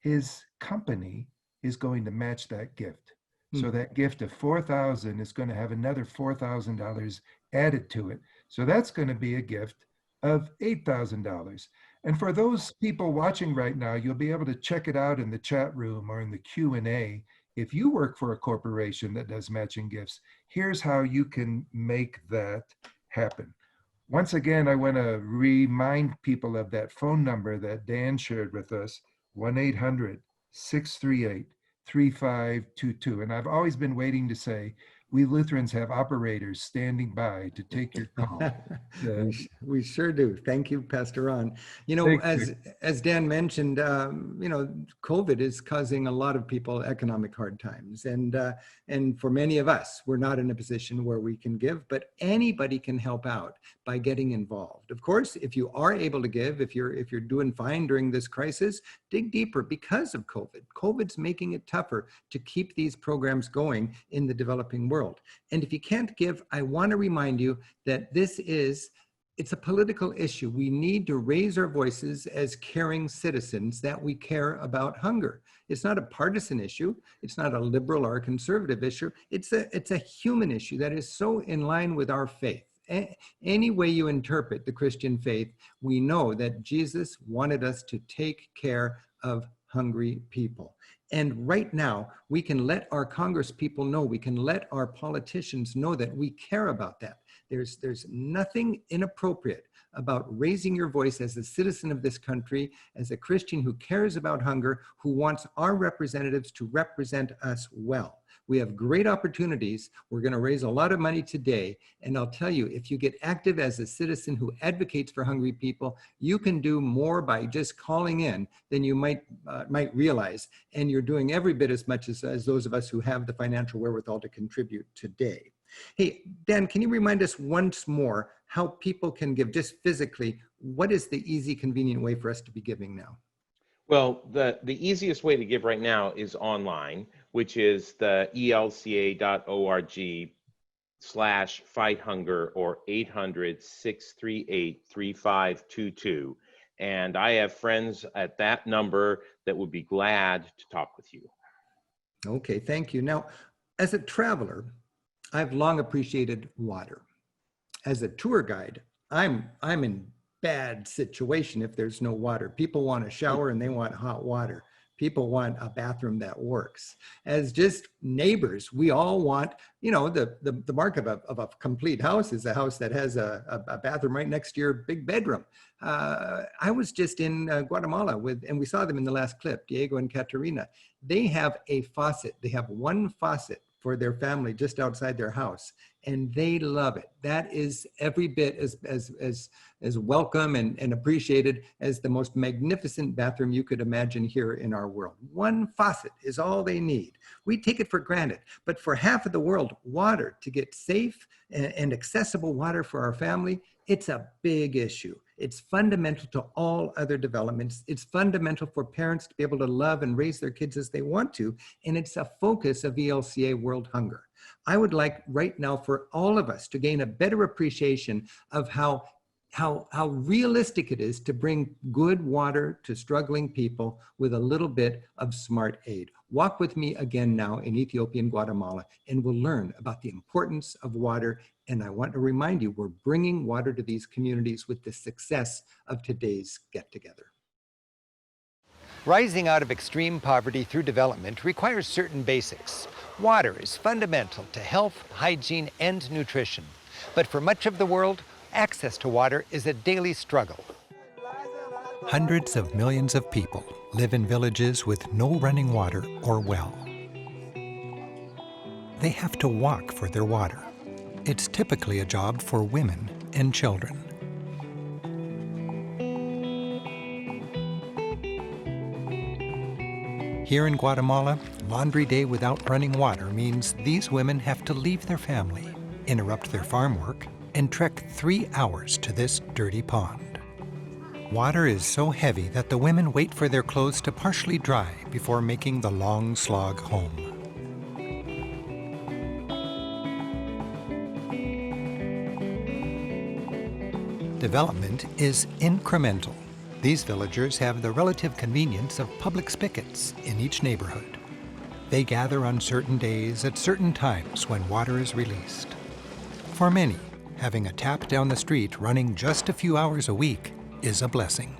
His company is going to match that gift. So that gift of $4,000 is going to have another $4,000 added to it. So that's going to be a gift of $8,000. And for those people watching right now, you'll be able to check it out in the chat room or in the Q&A. If you work for a corporation that does matching gifts, here's how you can make that happen. Once again, I want to remind people of that phone number that Dan shared with us, 1-800-638-3522. And I've always been waiting to say, we Lutherans have operators standing by to take your call. We sure do. Thank you, Pastor Ron. You know, as Dan mentioned, you know, COVID is causing a lot of people economic hard times. And for many of us, we're not in a position where we can give, but anybody can help out by getting involved. Of course, if you are able to give, if you're doing fine during this crisis, dig deeper because of COVID. COVID's making it tougher to keep these programs going in the developing world. And if you can't give, I want to remind you that it's a political issue. We need to raise our voices as caring citizens that we care about hunger. It's not a partisan issue. It's not a liberal or a conservative issue. It's a human issue that is so in line with our faith. Any way you interpret the Christian faith, we know that Jesus wanted us to take care of hungry people. And right now, we can let our Congress people know, we can let our politicians know that we care about that There's nothing inappropriate about raising your voice as a citizen of this country, as a Christian who cares about hunger, who wants our representatives to represent us well. We have great opportunities. We're going to raise a lot of money today. And I'll tell you, if you get active as a citizen who advocates for hungry people, you can do more by just calling in than you might realize. And you're doing every bit as much as those of us who have the financial wherewithal to contribute today. Hey, Dan, can you remind us once more how people can give just physically? What is the easy, convenient way for us to be giving now? Well, the easiest way to give right now is online, which is the elca.org/fighthunger or 800-638-3522. And I have friends at that number that would be glad to talk with you. Okay, thank you. Now, as a traveler, I've long appreciated water. As a tour guide, I'm in bad situation if there's no water. People want a shower and they want hot water. People want a bathroom that works. As just neighbors, we all want, you know, the mark of a complete house is a house that has a bathroom right next to your big bedroom. I was just in Guatemala and we saw them in the last clip, Diego and Caterina. They have a faucet. They have one faucet for their family just outside their house, and they love it. That is every bit as welcome and appreciated as the most magnificent bathroom you could imagine here in our world. One faucet is all they need. We take it for granted, but for half of the world, water, to get safe and accessible water for our family, it's a big issue. It's fundamental to all other developments. It's fundamental for parents to be able to love and raise their kids as they want to, and it's a focus of ELCA World Hunger. I would like right now for all of us to gain a better appreciation of how realistic it is to bring good water to struggling people with a little bit of smart aid. Walk with me again now in Ethiopia and Guatemala, and we'll learn about the importance of water. And I want to remind you, we're bringing water to these communities with the success of today's get-together. Rising out of extreme poverty through development requires certain basics. Water is fundamental to health, hygiene, and nutrition. But for much of the world, access to water is a daily struggle. Hundreds of millions of people live in villages with no running water or well. They have to walk for their water. It's typically a job for women and children. Here in Guatemala, laundry day without running water means these women have to leave their family, interrupt their farm work, and trek 3 hours to this dirty pond. Water is so heavy that the women wait for their clothes to partially dry before making the long slog home. Development is incremental. These villagers have the relative convenience of public spigots in each neighborhood. They gather on certain days at certain times when water is released. For many, having a tap down the street running just a few hours a week is a blessing.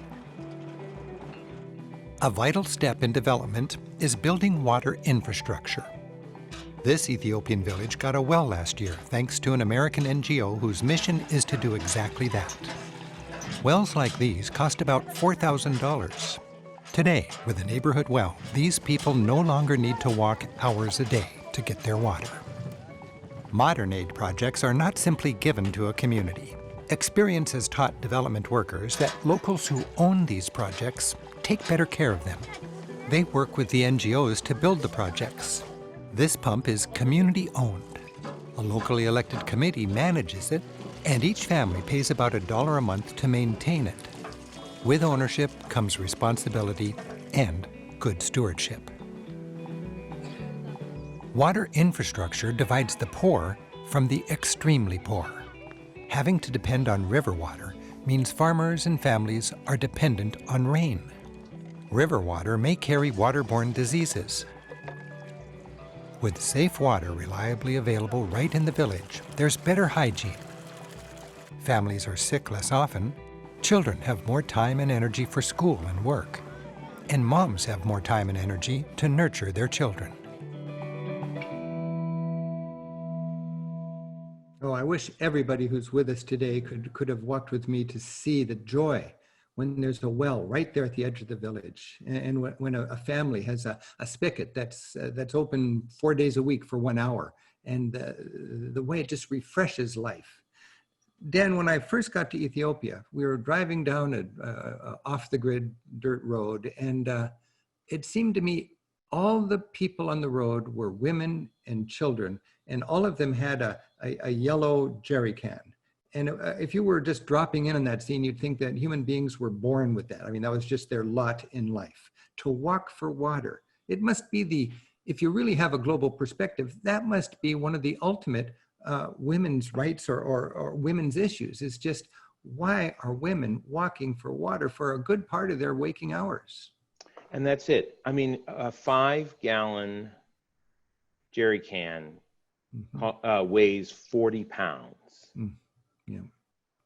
A vital step in development is building water infrastructure. This Ethiopian village got a well last year thanks to an American NGO whose mission is to do exactly that. Wells like these cost about $4,000. Today, with a neighborhood well, these people no longer need to walk hours a day to get their water. Modern aid projects are not simply given to a community. Experience has taught development workers that locals who own these projects take better care of them. They work with the NGOs to build the projects. This pump is community-owned. A locally elected committee manages it, and each family pays about $1 a month to maintain it. With ownership comes responsibility and good stewardship. Water infrastructure divides the poor from the extremely poor. Having to depend on river water means farmers and families are dependent on rain. River water may carry waterborne diseases. With safe water reliably available right in the village, there's better hygiene. Families are sick less often, children have more time and energy for school and work, and moms have more time and energy to nurture their children. Oh, I wish everybody who's with us today could have walked with me to see the joy when there's a well right there at the edge of the village, and when a family has a spigot that's open 4 days a week for 1 hour, and the way it just refreshes life. Dan, when I first got to Ethiopia, we were driving down a off-the-grid dirt road, and it seemed to me all the people on the road were women and children, and all of them had a yellow jerry can. And if you were just dropping in on that scene, you'd think that human beings were born with that. I mean, that was just their lot in life. To walk for water, it must be if you really have a global perspective, that must be one of the ultimate women's rights or women's issues. Is just, why are women walking for water for a good part of their waking hours? And that's it. I mean, a 5-gallon jerry can weighs 40 pounds. Yeah.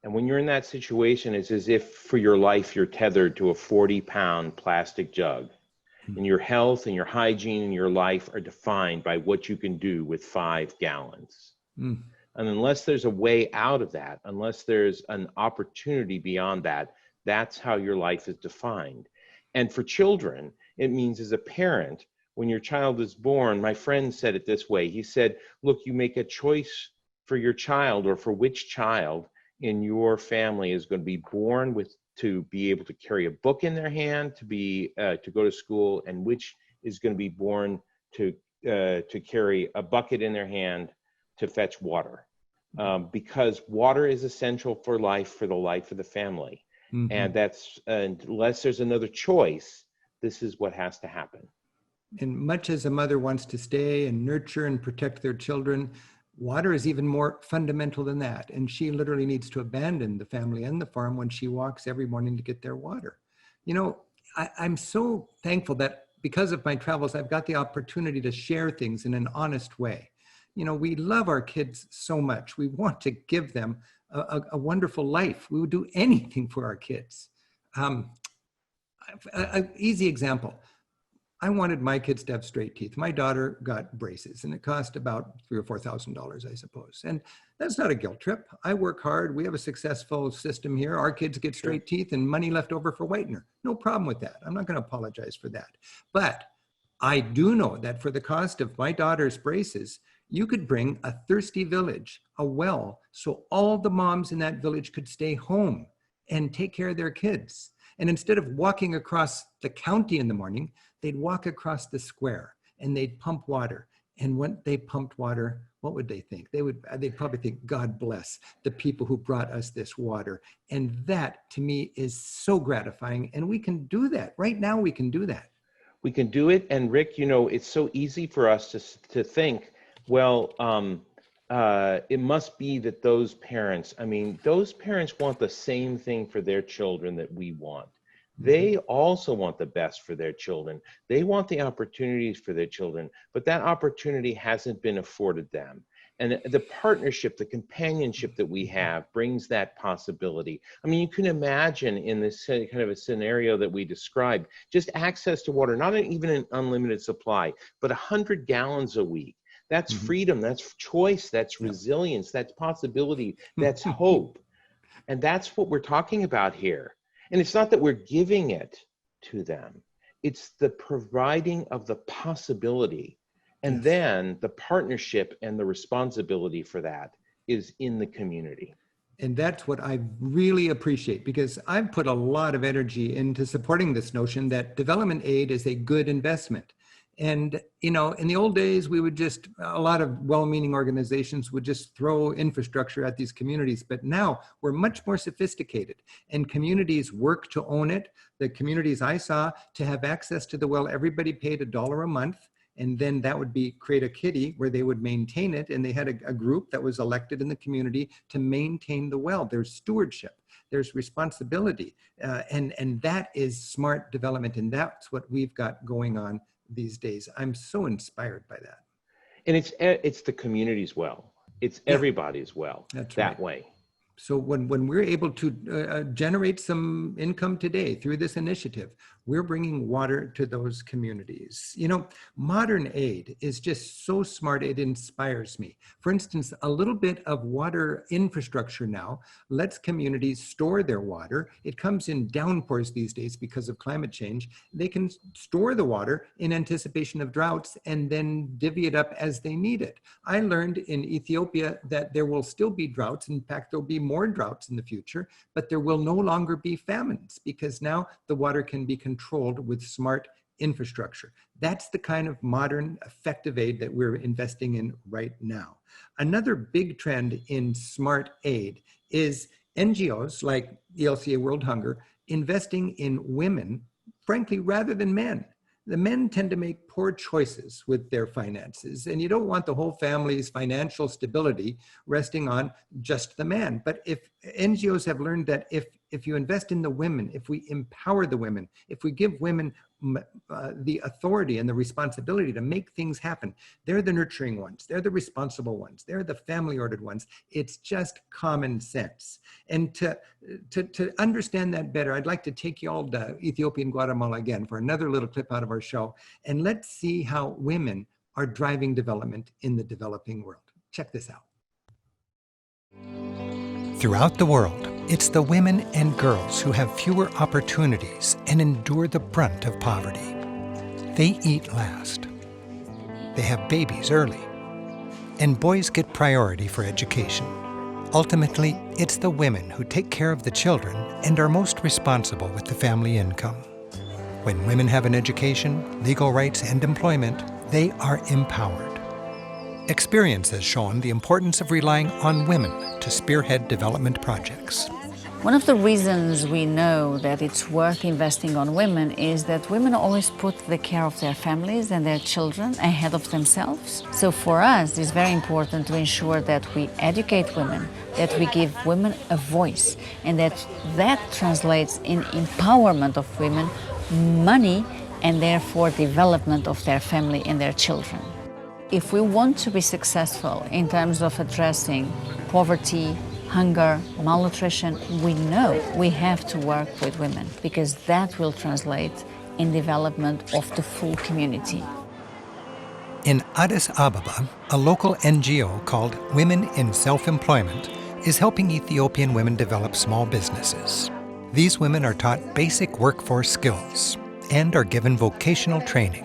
And when you're in that situation, it's as if for your life, you're tethered to a 40-pound plastic jug. And your health and your hygiene and your life are defined by what you can do with 5 gallons. And unless there's a way out of that, unless there's an opportunity beyond that, that's how your life is defined. And for children, it means as a parent, when your child is born, my friend said it this way. He said, look, you make a choice for your child, or for which child in your family is going to be born to be able to carry a book in their hand, to go to school, and which is going to be born to carry a bucket in their hand to fetch water. Because water is essential for the life of the family. And that's, unless there's another choice, this is what has to happen. And much as a mother wants to stay and nurture and protect their children, water is even more fundamental than that. And she literally needs to abandon the family and the farm when she walks every morning to get their water. You know, I'm so thankful that because of my travels, I've got the opportunity to share things in an honest way. You know, we love our kids so much. We want to give them a wonderful life. We would do anything for our kids. An easy example. I wanted my kids to have straight teeth. My daughter got braces, and it cost about $3,000 or $4,000, I suppose. And that's not a guilt trip. I work hard. We have a successful system here. Our kids get straight teeth and money left over for whitener. No problem with that. I'm not going to apologize for that. But I do know that for the cost of my daughter's braces, you could bring a thirsty village, a well, so all the moms in that village could stay home and take care of their kids. And instead of walking across the county in the morning, they'd walk across the square and they'd pump water. And when they pumped water, what would they think? They'd probably think, God bless the people who brought us this water. And that, to me, is so gratifying. And we can do that. Right now, we can do that. We can do it. And Rick, you know, it's so easy for us to think, well, it must be that those parents want the same thing for their children that we want. They also want the best for their children. They want the opportunities for their children, but that opportunity hasn't been afforded them. And the partnership, the companionship that we have brings that possibility. I mean, you can imagine in this kind of a scenario that we described, just access to water, not even an unlimited supply, but 100 gallons a week. That's freedom, that's choice, that's resilience, that's possibility, that's hope. And that's what we're talking about here. And it's not that we're giving it to them. It's the providing of the possibility. And then the partnership and the responsibility for that is in the community. And that's what I really appreciate, because I've put a lot of energy into supporting this notion that development aid is a good investment. And, you know, in the old days, a lot of well-meaning organizations would just throw infrastructure at these communities. But now we're much more sophisticated, and communities work to own it. The communities I saw, to have access to the well, everybody paid $1 a month. And then that would create a kitty where they would maintain it. And they had a group that was elected in the community to maintain the well. There's stewardship, there's responsibility. And that is smart development. And that's what we've got going on these days. I'm so inspired by that. And it's the community's well. It's everybody's well. That's that right. way. So when we're able to generate some income today through this initiative, we're bringing water to those communities. You know, modern aid is just so smart, it inspires me. For instance, a little bit of water infrastructure now lets communities store their water. It comes in downpours these days because of climate change. They can store the water in anticipation of droughts and then divvy it up as they need it. I learned in Ethiopia that there will still be droughts. In fact, there'll be more droughts in the future, but there will no longer be famines because now the water can be controlled with smart infrastructure. That's the kind of modern effective aid that we're investing in right now. Another big trend in smart aid is NGOs like ELCA World Hunger investing in women, frankly, rather than men. The men tend to make poor choices with their finances, and you don't want the whole family's financial stability resting on just the man. But if NGOs have learned that if you invest in the women, if we empower the women, if we give women the authority and the responsibility to make things happen, they're the nurturing ones, they're the responsible ones, they're the family-oriented ones. It's just common sense. And to understand that better, I'd like to take you all to Ethiopia and Guatemala again for another little clip out of our show, and let's see how women are driving development in the developing world. Check this out. Throughout the world, it's the women and girls who have fewer opportunities and endure the brunt of poverty. They eat last. They have babies early. And boys get priority for education. Ultimately, it's the women who take care of the children and are most responsible with the family income. When women have an education, legal rights, and employment, they are empowered. Experience has shown the importance of relying on women to spearhead development projects. One of the reasons we know that it's worth investing on women is that women always put the care of their families and their children ahead of themselves. So for us, it's very important to ensure that we educate women, that we give women a voice, and that translates in empowerment of women, money, and therefore development of their family and their children. If we want to be successful in terms of addressing poverty, hunger, malnutrition, we know we have to work with women because that will translate in development of the full community. In Addis Ababa, a local NGO called Women in Self-Employment is helping Ethiopian women develop small businesses. These women are taught basic workforce skills and are given vocational training.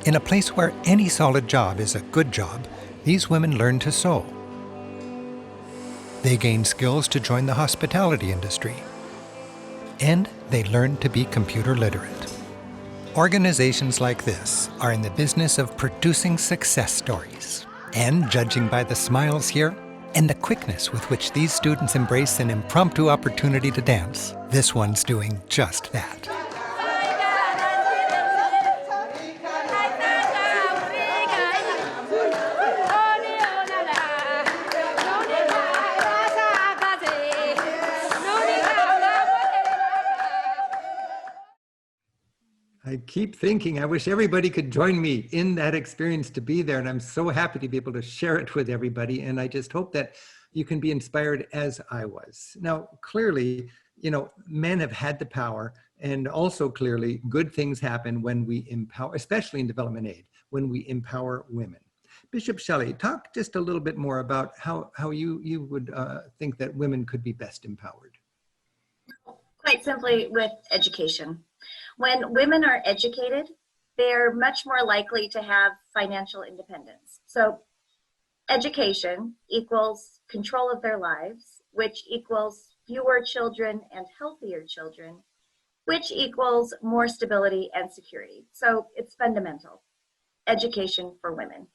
In a place where any solid job is a good job, these women learn to sew. They gain skills to join the hospitality industry. And they learn to be computer literate. Organizations like this are in the business of producing success stories. And judging by the smiles here and the quickness with which these students embrace an impromptu opportunity to dance, this one's doing just that. I keep thinking, I wish everybody could join me in that experience to be there. And I'm so happy to be able to share it with everybody. And I just hope that you can be inspired as I was. Now, clearly, you know, men have had the power, and also clearly good things happen when we empower, especially in development aid, when we empower women. Bishop Shelley, talk just a little bit more about how you would think that women could be best empowered. Quite simply with education. When women are educated, they're much more likely to have financial independence. So education equals control of their lives, which equals fewer children and healthier children, which equals more stability and security. So it's fundamental. Education for women.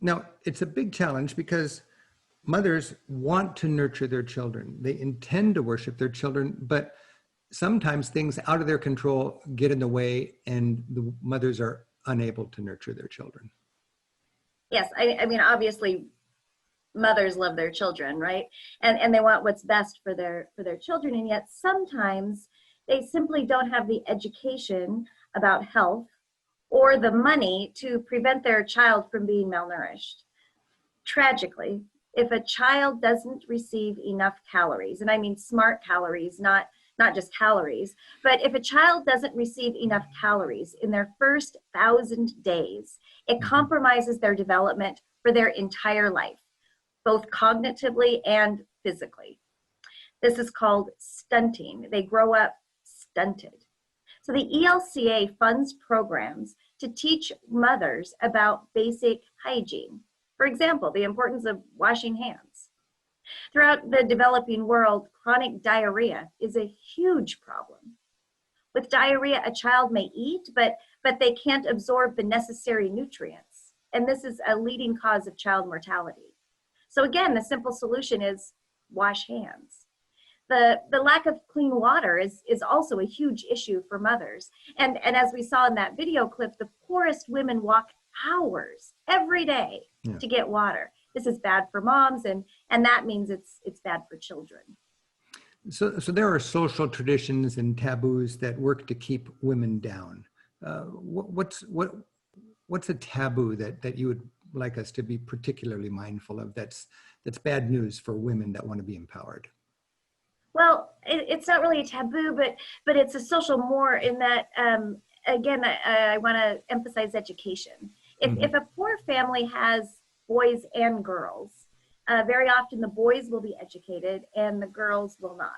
Now, it's a big challenge because mothers want to nurture their children. They intend to worship their children, but sometimes things out of their control get in the way and the mothers are unable to nurture their children. Yes, I mean, obviously mothers love their children, right? And they want what's best for their children, and yet sometimes they simply don't have the education about health or the money to prevent their child from being malnourished. Tragically, If a child doesn't receive enough calories, and I mean smart calories, not just calories, but if a child doesn't receive enough calories in their first 1,000 days, it compromises their development for their entire life, both cognitively and physically. This is called stunting. They grow up stunted. So the ELCA funds programs to teach mothers about basic hygiene. For example, the importance of washing hands. Throughout the developing world, chronic diarrhea is a huge problem. With diarrhea, a child may eat, but they can't absorb the necessary nutrients. And this is a leading cause of child mortality. So again, the simple solution is wash hands. The lack of clean water is also a huge issue for mothers. And as we saw in that video clip, the poorest women walk hours every day to get water. This is bad for moms, and that means it's bad for children. So there are social traditions and taboos that work to keep women down. What's a taboo that you would like us to be particularly mindful of that's bad news for women that want to be empowered? Well, it's not really a taboo, but it's a social more in that, again, I want to emphasize education. If a poor family has boys and girls, very often the boys will be educated and the girls will not.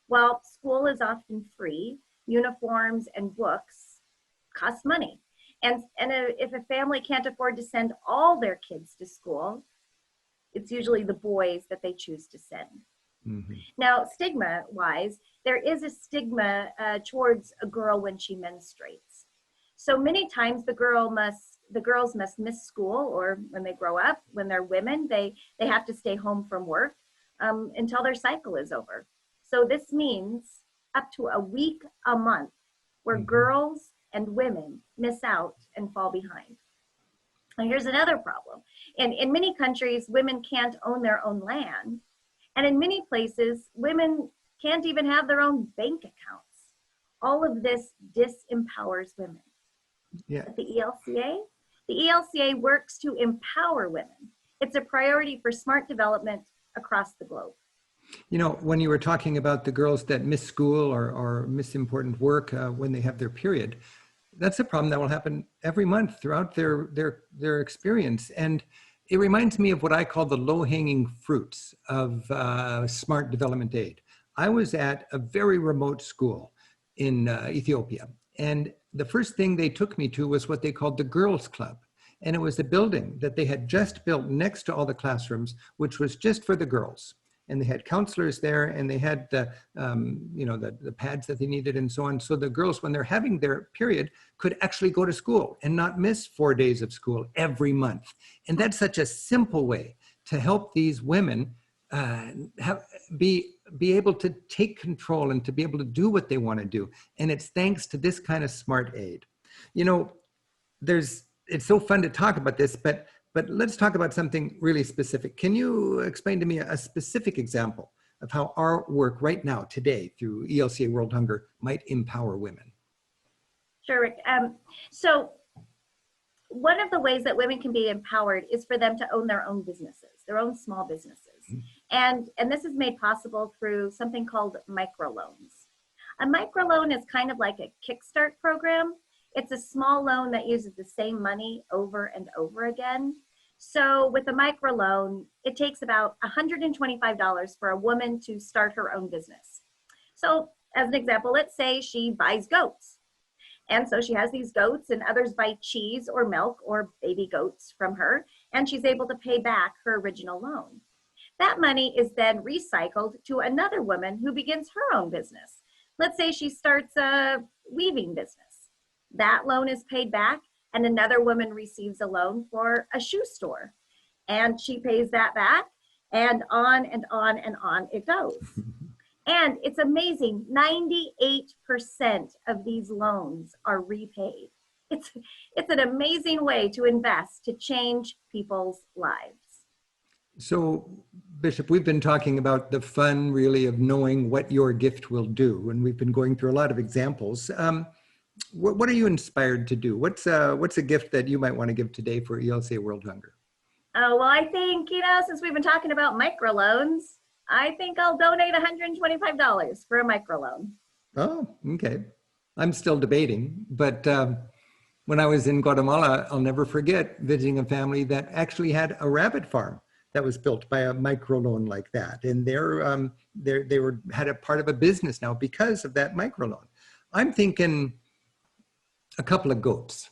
While school is often free, uniforms and books cost money. And if a family can't afford to send all their kids to school, it's usually the boys that they choose to send. Now, stigma-wise, there is a stigma towards a girl when she menstruates. So many times the girls must miss school, or when they grow up, when they're women, they have to stay home from work until their cycle is over. So this means up to a week a month where girls and women miss out and fall behind. And here's another problem. In many countries, women can't own their own land. And in many places, women can't even have their own bank accounts. All of this disempowers women. At the ELCA works to empower women. It's a priority for smart development across the globe. You know, when you were talking about the girls that miss school or miss important work when they have their period, that's a problem that will happen every month throughout their experience. And it reminds me of what I call the low-hanging fruits of smart development aid. I was at a very remote school in Ethiopia, and the first thing they took me to was what they called the Girls Club. And it was a building that they had just built next to all the classrooms, which was just for the girls. And they had counselors there, and they had the pads that they needed and so on. So the girls, when they're having their period, could actually go to school and not miss 4 days of school every month. And that's such a simple way to help these women be able to take control and to be able to do what they want to do. And it's thanks to this kind of smart aid. You know, it's so fun to talk about this, but let's talk about something really specific. Can you explain to me a specific example of how our work right now, today, through ELCA World Hunger might empower women? Sure, Rick. So one of the ways that women can be empowered is for them to own their own businesses, their own small businesses. And this is made possible through something called microloans. A microloan is kind of like a Kickstart program. It's a small loan that uses the same money over and over again. So with a microloan, it takes about $125 for a woman to start her own business. So as an example, let's say she buys goats. And so she has these goats, and others buy cheese or milk or baby goats from her, and she's able to pay back her original loan. That money is then recycled to another woman who begins her own business. Let's say she starts a weaving business. That loan is paid back, and another woman receives a loan for a shoe store, and she pays that back, and on and on and on it goes. And it's amazing, 98% of these loans are repaid. It's an amazing way to invest to change people's lives. So, Bishop, we've been talking about the fun, really, of knowing what your gift will do, and we've been going through a lot of examples. What are you inspired to do? What's a gift that you might want to give today for ELCA World Hunger? Oh, well, I think, since we've been talking about microloans, I think I'll donate $125 for a microloan. Oh, okay. I'm still debating, but when I was in Guatemala, I'll never forget visiting a family that actually had a rabbit farm that was built by a microloan like that. And they had a part of a business now because of that microloan. I'm thinking a couple of goats.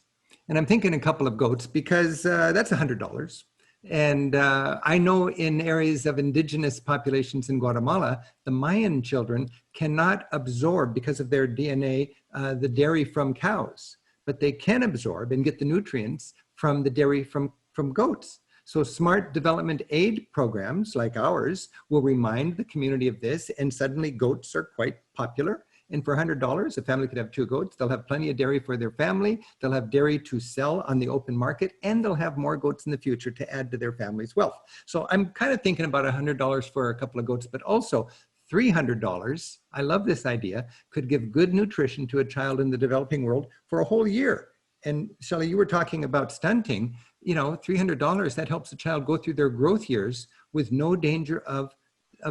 And I'm thinking a couple of goats because that's $100. And I know in areas of indigenous populations in Guatemala, the Mayan children cannot absorb, because of their DNA, the dairy from cows, but they can absorb and get the nutrients from the dairy from goats. So smart development aid programs like ours will remind the community of this, and suddenly goats are quite popular. And for $100, a family could have 2 goats. They'll have plenty of dairy for their family. They'll have dairy to sell on the open market, and they'll have more goats in the future to add to their family's wealth. So I'm kind of thinking about $100 for a couple of goats, but also $300, I love this idea, could give good nutrition to a child in the developing world for a whole year. And Shelley, you were talking about stunting. $300, that helps a child go through their growth years with no danger of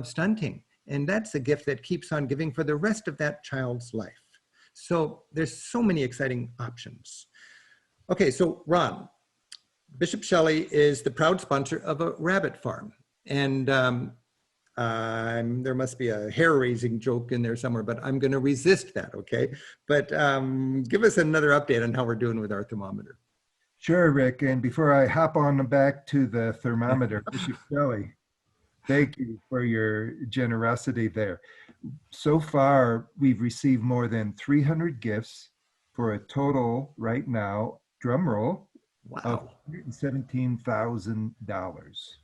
stunting. And that's a gift that keeps on giving for the rest of that child's life. So there's so many exciting options. Okay, so Ron, Bishop Shelley is the proud sponsor of a rabbit farm. And there must be a hair-raising joke in there somewhere, but I'm gonna resist that, okay? But give us another update on how we're doing with our thermometer. Sure, Rick. And before I hop on back to the thermometer, Bishop Shelley, thank you for your generosity there. So far, we've received more than 300 gifts for a total right now, drum roll, of $117,000.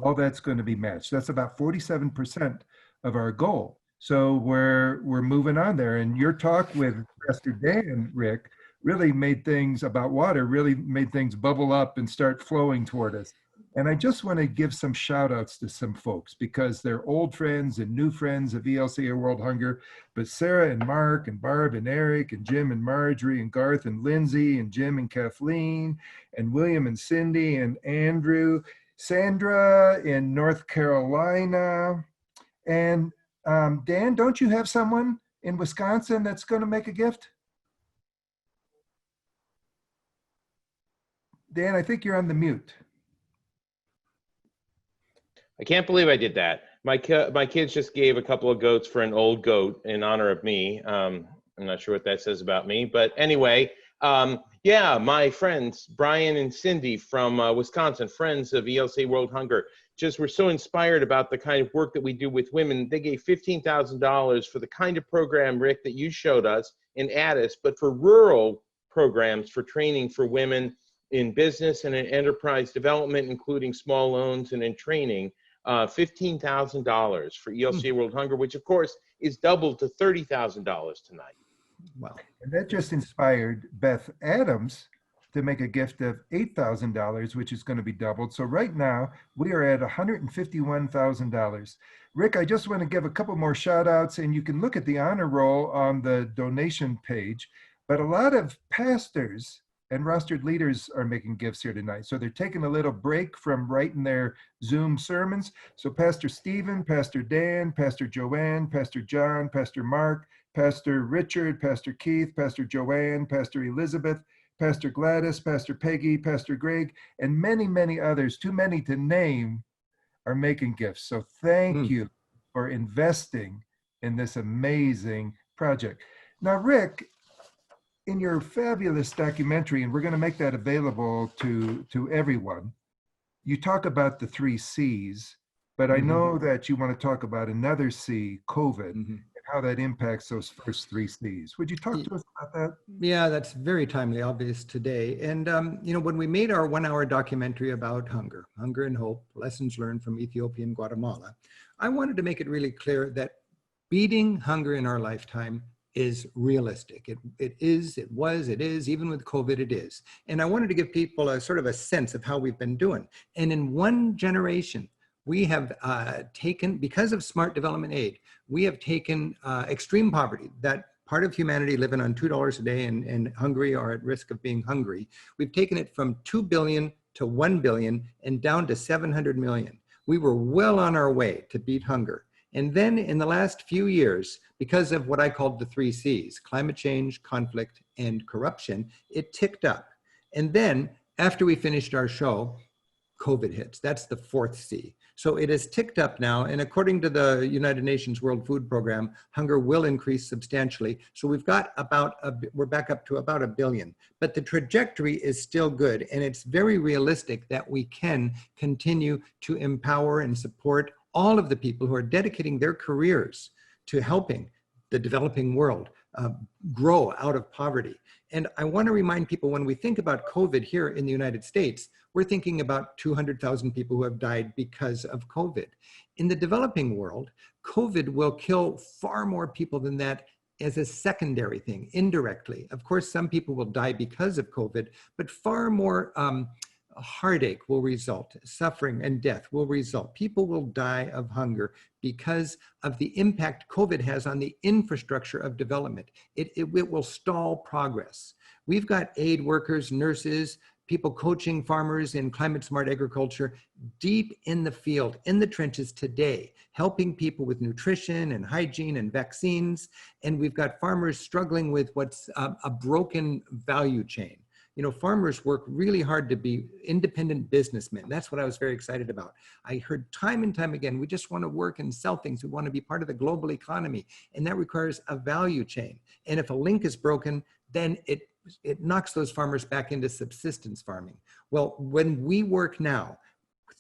All that's going to be matched. That's about 47% of our goal. So we're moving on there. And your talk with Pastor Dan, Rick, really made things about water, really made things bubble up and start flowing toward us. And I just want to give some shout outs to some folks because they're old friends and new friends of ELCA World Hunger, but Sarah and Mark and Barb and Eric and Jim and Marjorie and Garth and Lindsay and Jim and Kathleen and William and Cindy and Andrew, Sandra in North Carolina. And Dan, don't you have someone in Wisconsin that's going to make a gift? Dan, I think you're on the mute. I can't believe I did that. My kids just gave a couple of goats for an old goat in honor of me. I'm not sure what that says about me, but anyway, yeah, my friends, Brian and Cindy from Wisconsin, friends of ELCA World Hunger, just were so inspired about the kind of work that we do with women. They gave $15,000 for the kind of program, Rick, that you showed us in Addis, but for rural programs for training for women in business and in enterprise development, including small loans and in training, $15,000 for ELCA World Hunger, which of course is doubled to $30,000 tonight. Wow. And that just inspired Beth Adams to make a gift of $8,000, which is going to be doubled. So right now we are at $151,000. Rick, I just want to give a couple more shout outs, and you can look at the honor roll on the donation page, but a lot of pastors and rostered leaders are making gifts here tonight. So they're taking a little break from writing their Zoom sermons. So Pastor Stephen, Pastor Dan, Pastor Joanne, Pastor John, Pastor Mark, Pastor Richard, Pastor Keith, Pastor Joanne, Pastor Elizabeth, Pastor Gladys, Pastor Peggy, Pastor Greg, and many, many others, too many to name, are making gifts. So thank you for investing in this amazing project. Now, Rick, in your fabulous documentary, and we're going to make that available to everyone, you talk about the 3 C's, but I know that you want to talk about another C, COVID, and how that impacts those first 3 C's. Would you talk to us about that? Yeah, that's very timely, obvious today. And, when we made our 1-hour documentary about hunger and hope, lessons learned from Ethiopia and Guatemala, I wanted to make it really clear that beating hunger in our lifetime is realistic. It is, even with COVID, it is. And I wanted to give people a sort of a sense of how we've been doing. And in 1 generation, we have taken, because of smart development aid, we have taken extreme poverty, that part of humanity living on $2 a day and hungry or at risk of being hungry. We've taken it from 2 billion to 1 billion and down to 700 million. We were well on our way to beat hunger. And then in the last few years, because of what I called the 3 C's, climate change, conflict, and corruption, it ticked up. And then after we finished our show, COVID hits. That's the 4th C. So it has ticked up now. And according to the United Nations World Food Program, hunger will increase substantially. So we're back up to about 1 billion. But the trajectory is still good. And it's very realistic that we can continue to empower and support all of the people who are dedicating their careers to helping the developing world grow out of poverty. And I want to remind people, when we think about COVID here in the United States, we're thinking about 200,000 people who have died because of COVID. In the developing world, COVID will kill far more people than that as a secondary thing, indirectly. Of course, some people will die because of COVID, but far more heartache will result, suffering and death will result. People will die of hunger because of the impact COVID has on the infrastructure of development. It will stall progress. We've got aid workers, nurses, people coaching farmers in climate smart agriculture deep in the field, in the trenches today, helping people with nutrition and hygiene and vaccines. And we've got farmers struggling with what's a broken value chain. You know, farmers work really hard to be independent businessmen. That's what I was very excited about. I heard time and time again, we just want to work and sell things. We want to be part of the global economy. And that requires a value chain. And if a link is broken, then it knocks those farmers back into subsistence farming. Well, when we work now,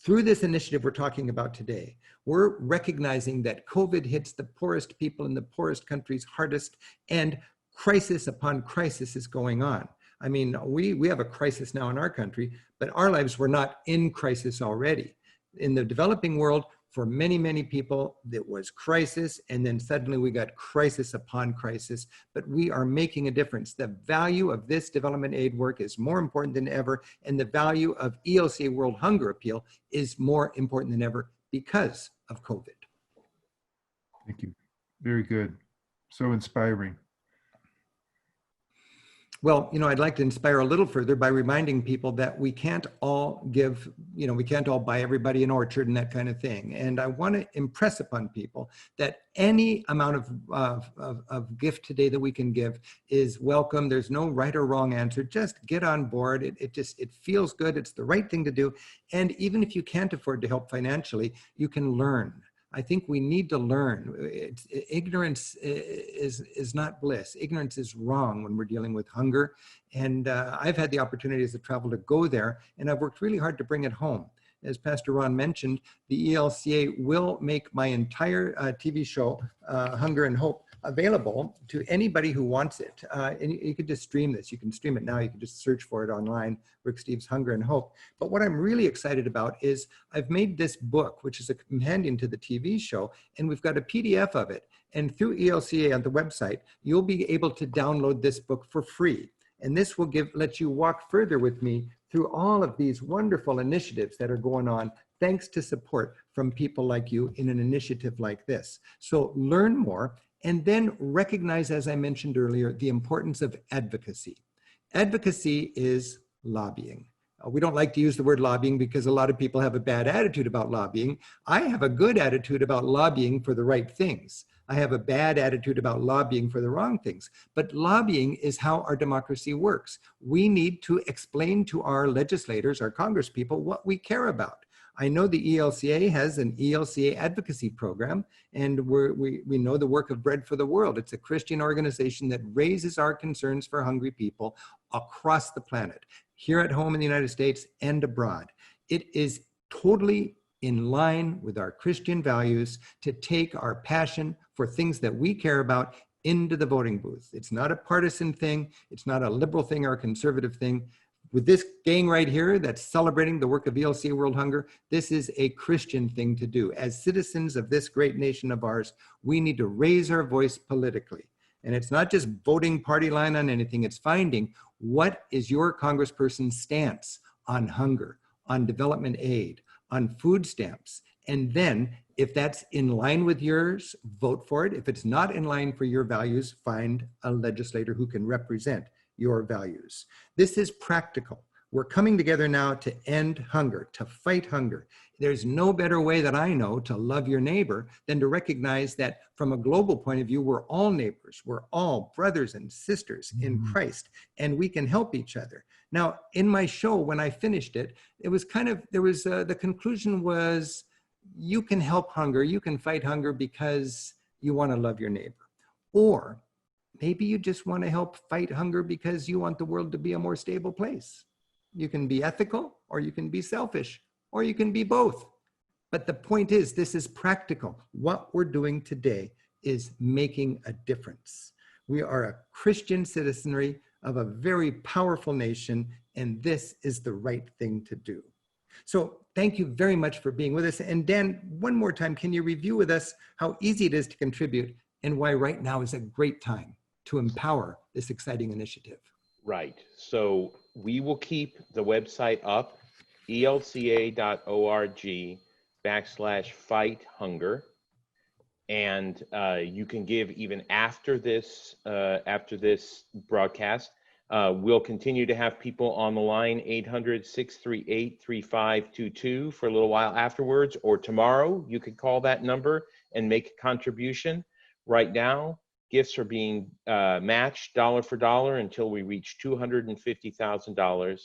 through this initiative we're talking about today, we're recognizing that COVID hits the poorest people in the poorest countries hardest, and crisis upon crisis is going on. I mean, we have a crisis now in our country, but our lives were not in crisis already. In the developing world, for many, many people, it was crisis, and then suddenly we got crisis upon crisis, but we are making a difference. The value of this development aid work is more important than ever, and the value of ELCA World Hunger Appeal is more important than ever because of COVID. Thank you. Very good. So inspiring. Well, you know, I'd like to inspire a little further by reminding people that we can't all give, you know, we can't all buy everybody an orchard and that kind of thing. And I want to impress upon people that any amount of gift today that we can give is welcome. There's no right or wrong answer. Just get on board. It feels good. It's the right thing to do. And even if you can't afford to help financially, you can learn. I think we need to learn. Ignorance is not bliss. Ignorance is wrong when we're dealing with hunger. And I've had the opportunity as a travel to go there, and I've worked really hard to bring it home. As Pastor Ron mentioned, the ELCA will make my entire TV show, Hunger and Hope, available to anybody who wants it. And you could just stream this. You can stream it now. You can just search for it online, Rick Steves' Hunger and Hope. But what I'm really excited about is I've made this book, which is a companion to the TV show, and we've got a PDF of it. And through ELCA on the website, you'll be able to download this book for free. And this will let you walk further with me through all of these wonderful initiatives that are going on, thanks to support from people like you in an initiative like this. So learn more. And then recognize, as I mentioned earlier, the importance of advocacy. Advocacy is lobbying. We don't like to use the word lobbying because a lot of people have a bad attitude about lobbying. I have a good attitude about lobbying for the right things. I have a bad attitude about lobbying for the wrong things. But lobbying is how our democracy works. We need to explain to our legislators, our congresspeople, what we care about. I know the ELCA has an ELCA advocacy program, and we know the work of Bread for the World. It's a Christian organization that raises our concerns for hungry people across the planet, here at home in the United States and abroad. It is totally in line with our Christian values to take our passion for things that we care about into the voting booth. It's not a partisan thing. It's not a liberal thing or a conservative thing. With this gang right here that's celebrating the work of ELCA World Hunger, this is a Christian thing to do. As citizens of this great nation of ours, we need to raise our voice politically. And it's not just voting party line on anything, it's finding what is your congressperson's stance on hunger, on development aid, on food stamps. And then if that's in line with yours, vote for it. If it's not in line for your values, find a legislator who can represent your values. This is practical. We're coming together now to end hunger, to fight hunger. There's no better way that I know to love your neighbor than to recognize that from a global point of view, we're all neighbors. We're all brothers and sisters in Christ, and we can help each other. Now, in my show, when I finished it, it was kind of, the conclusion was, you can help hunger, you can fight hunger because you want to love your neighbor. Or maybe you just want to help fight hunger because you want the world to be a more stable place. You can be ethical, or you can be selfish, or you can be both. But the point is, this is practical. What we're doing today is making a difference. We are a Christian citizenry of a very powerful nation, and this is the right thing to do. So thank you very much for being with us. And Dan, one more time, can you review with us how easy it is to contribute and why right now is a great time to empower this exciting initiative? Right. So we will keep the website up, elca.org/fight-hunger. And you can give even after this broadcast. We'll continue to have people on the line, 800-638-3522 for a little while afterwards, or tomorrow you could call that number and make a contribution. Right now, gifts are being matched dollar for dollar until we reach $250,000.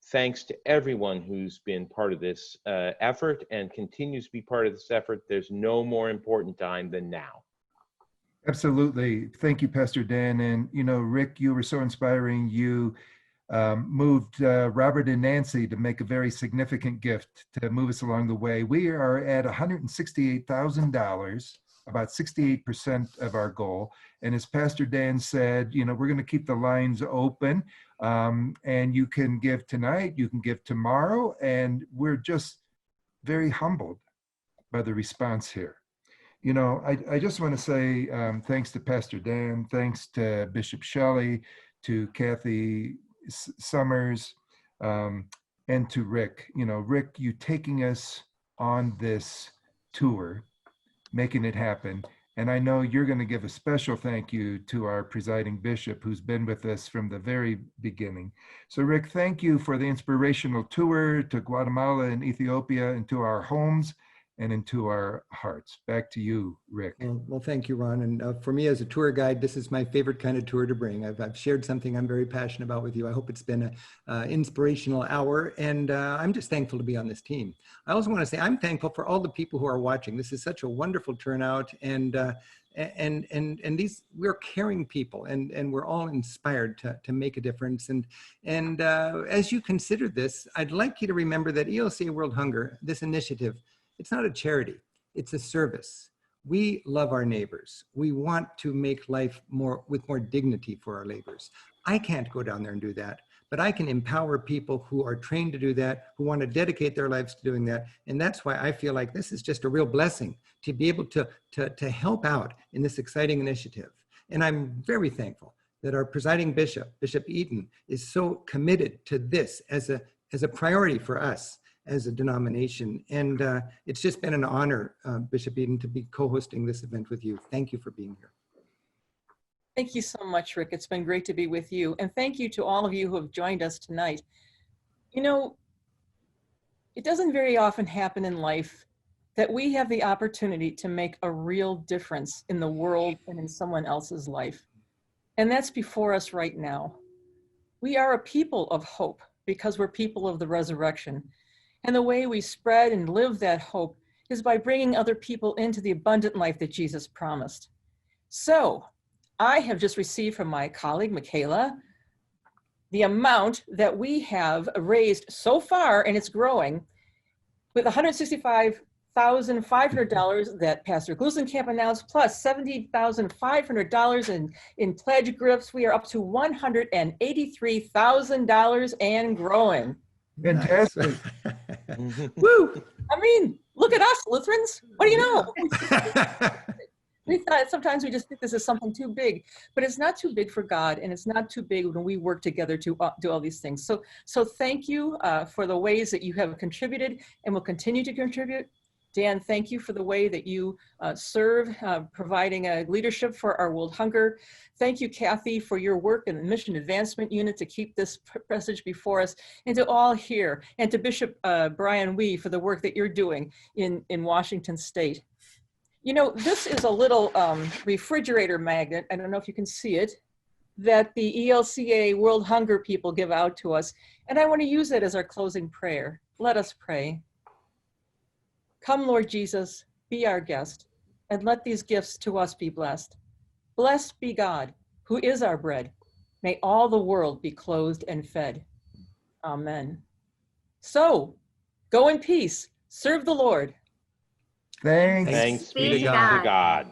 Thanks to everyone who's been part of this effort and continues to be part of this effort. There's no more important time than now. Absolutely. Thank you, Pastor Dan. And, you know, Rick, you were so inspiring. You moved Robert and Nancy to make a very significant gift to move us along the way. We are at $168,000, about 68% of our goal. And as Pastor Dan said, you know, we're going to keep the lines open, and you can give tonight, you can give tomorrow, and we're just very humbled by the response here. You know, I just want to say thanks to Pastor Dan, thanks to Bishop Shelley, to Kathy Summers, and to Rick. You know, Rick, you taking us on this tour, making it happen. And I know you're going to give a special thank you to our presiding bishop who's been with us from the very beginning. So Rick, thank you for the inspirational tour to Guatemala and Ethiopia, and to our homes and into our hearts. Back to you, Rick. Well, thank you, Ron. And for me as a tour guide, this is my favorite kind of tour to bring. I've shared something I'm very passionate about with you. I hope it's been an inspirational hour, and I'm just thankful to be on this team. I also want to say I'm thankful for all the people who are watching. This is such a wonderful turnout, and these, we're caring people, and we're all inspired to make a difference. And as you consider this, I'd like you to remember that ELCA World Hunger, this initiative, it's not a charity, it's a service. We love our neighbors. We want to make life with more dignity for our neighbors. I can't go down there and do that, but I can empower people who are trained to do that, who want to dedicate their lives to doing that. And that's why I feel like this is just a real blessing to be able to help out in this exciting initiative. And I'm very thankful that our presiding bishop, Bishop Eaton, is so committed to this as a priority for us as a denomination. And it's just been an honor, Bishop Eaton, to be co-hosting this event with you. Thank you for being here. Thank you so much, Rick. It's been great to be with you. And thank you to all of you who have joined us tonight. You know, it doesn't very often happen in life that we have the opportunity to make a real difference in the world and in someone else's life. And that's before us right now. We are a people of hope because we're people of the resurrection. And the way we spread and live that hope is by bringing other people into the abundant life that Jesus promised. So I have just received from my colleague, Michaela, the amount that we have raised so far, and it's growing, with $165,500 that Pastor Glusenkamp announced, plus $70,500 in pledge gifts. We are up to $183,000 and growing. Fantastic. Woo! I mean, look at us, Lutherans. What do you know? We thought sometimes we just think this is something too big, but it's not too big for God, and it's not too big when we work together to do all these things. So thank you for the ways that you have contributed and will continue to contribute. Dan, thank you for the way that you serve, providing a leadership for our World Hunger. Thank you, Kathy, for your work in the Mission Advancement Unit to keep this message before us, and to all here, and to Bishop Bryan Wee for the work that you're doing in Washington State. You know, this is a little refrigerator magnet, I don't know if you can see it, that the ELCA World Hunger people give out to us, and I want to use that as our closing prayer. Let us pray. Come, Lord Jesus, be our guest, and let these gifts to us be blessed. Blessed be God, who is our bread. May all the world be clothed and fed. Amen. So, go in peace, serve the Lord. Thanks. Thanks be to God.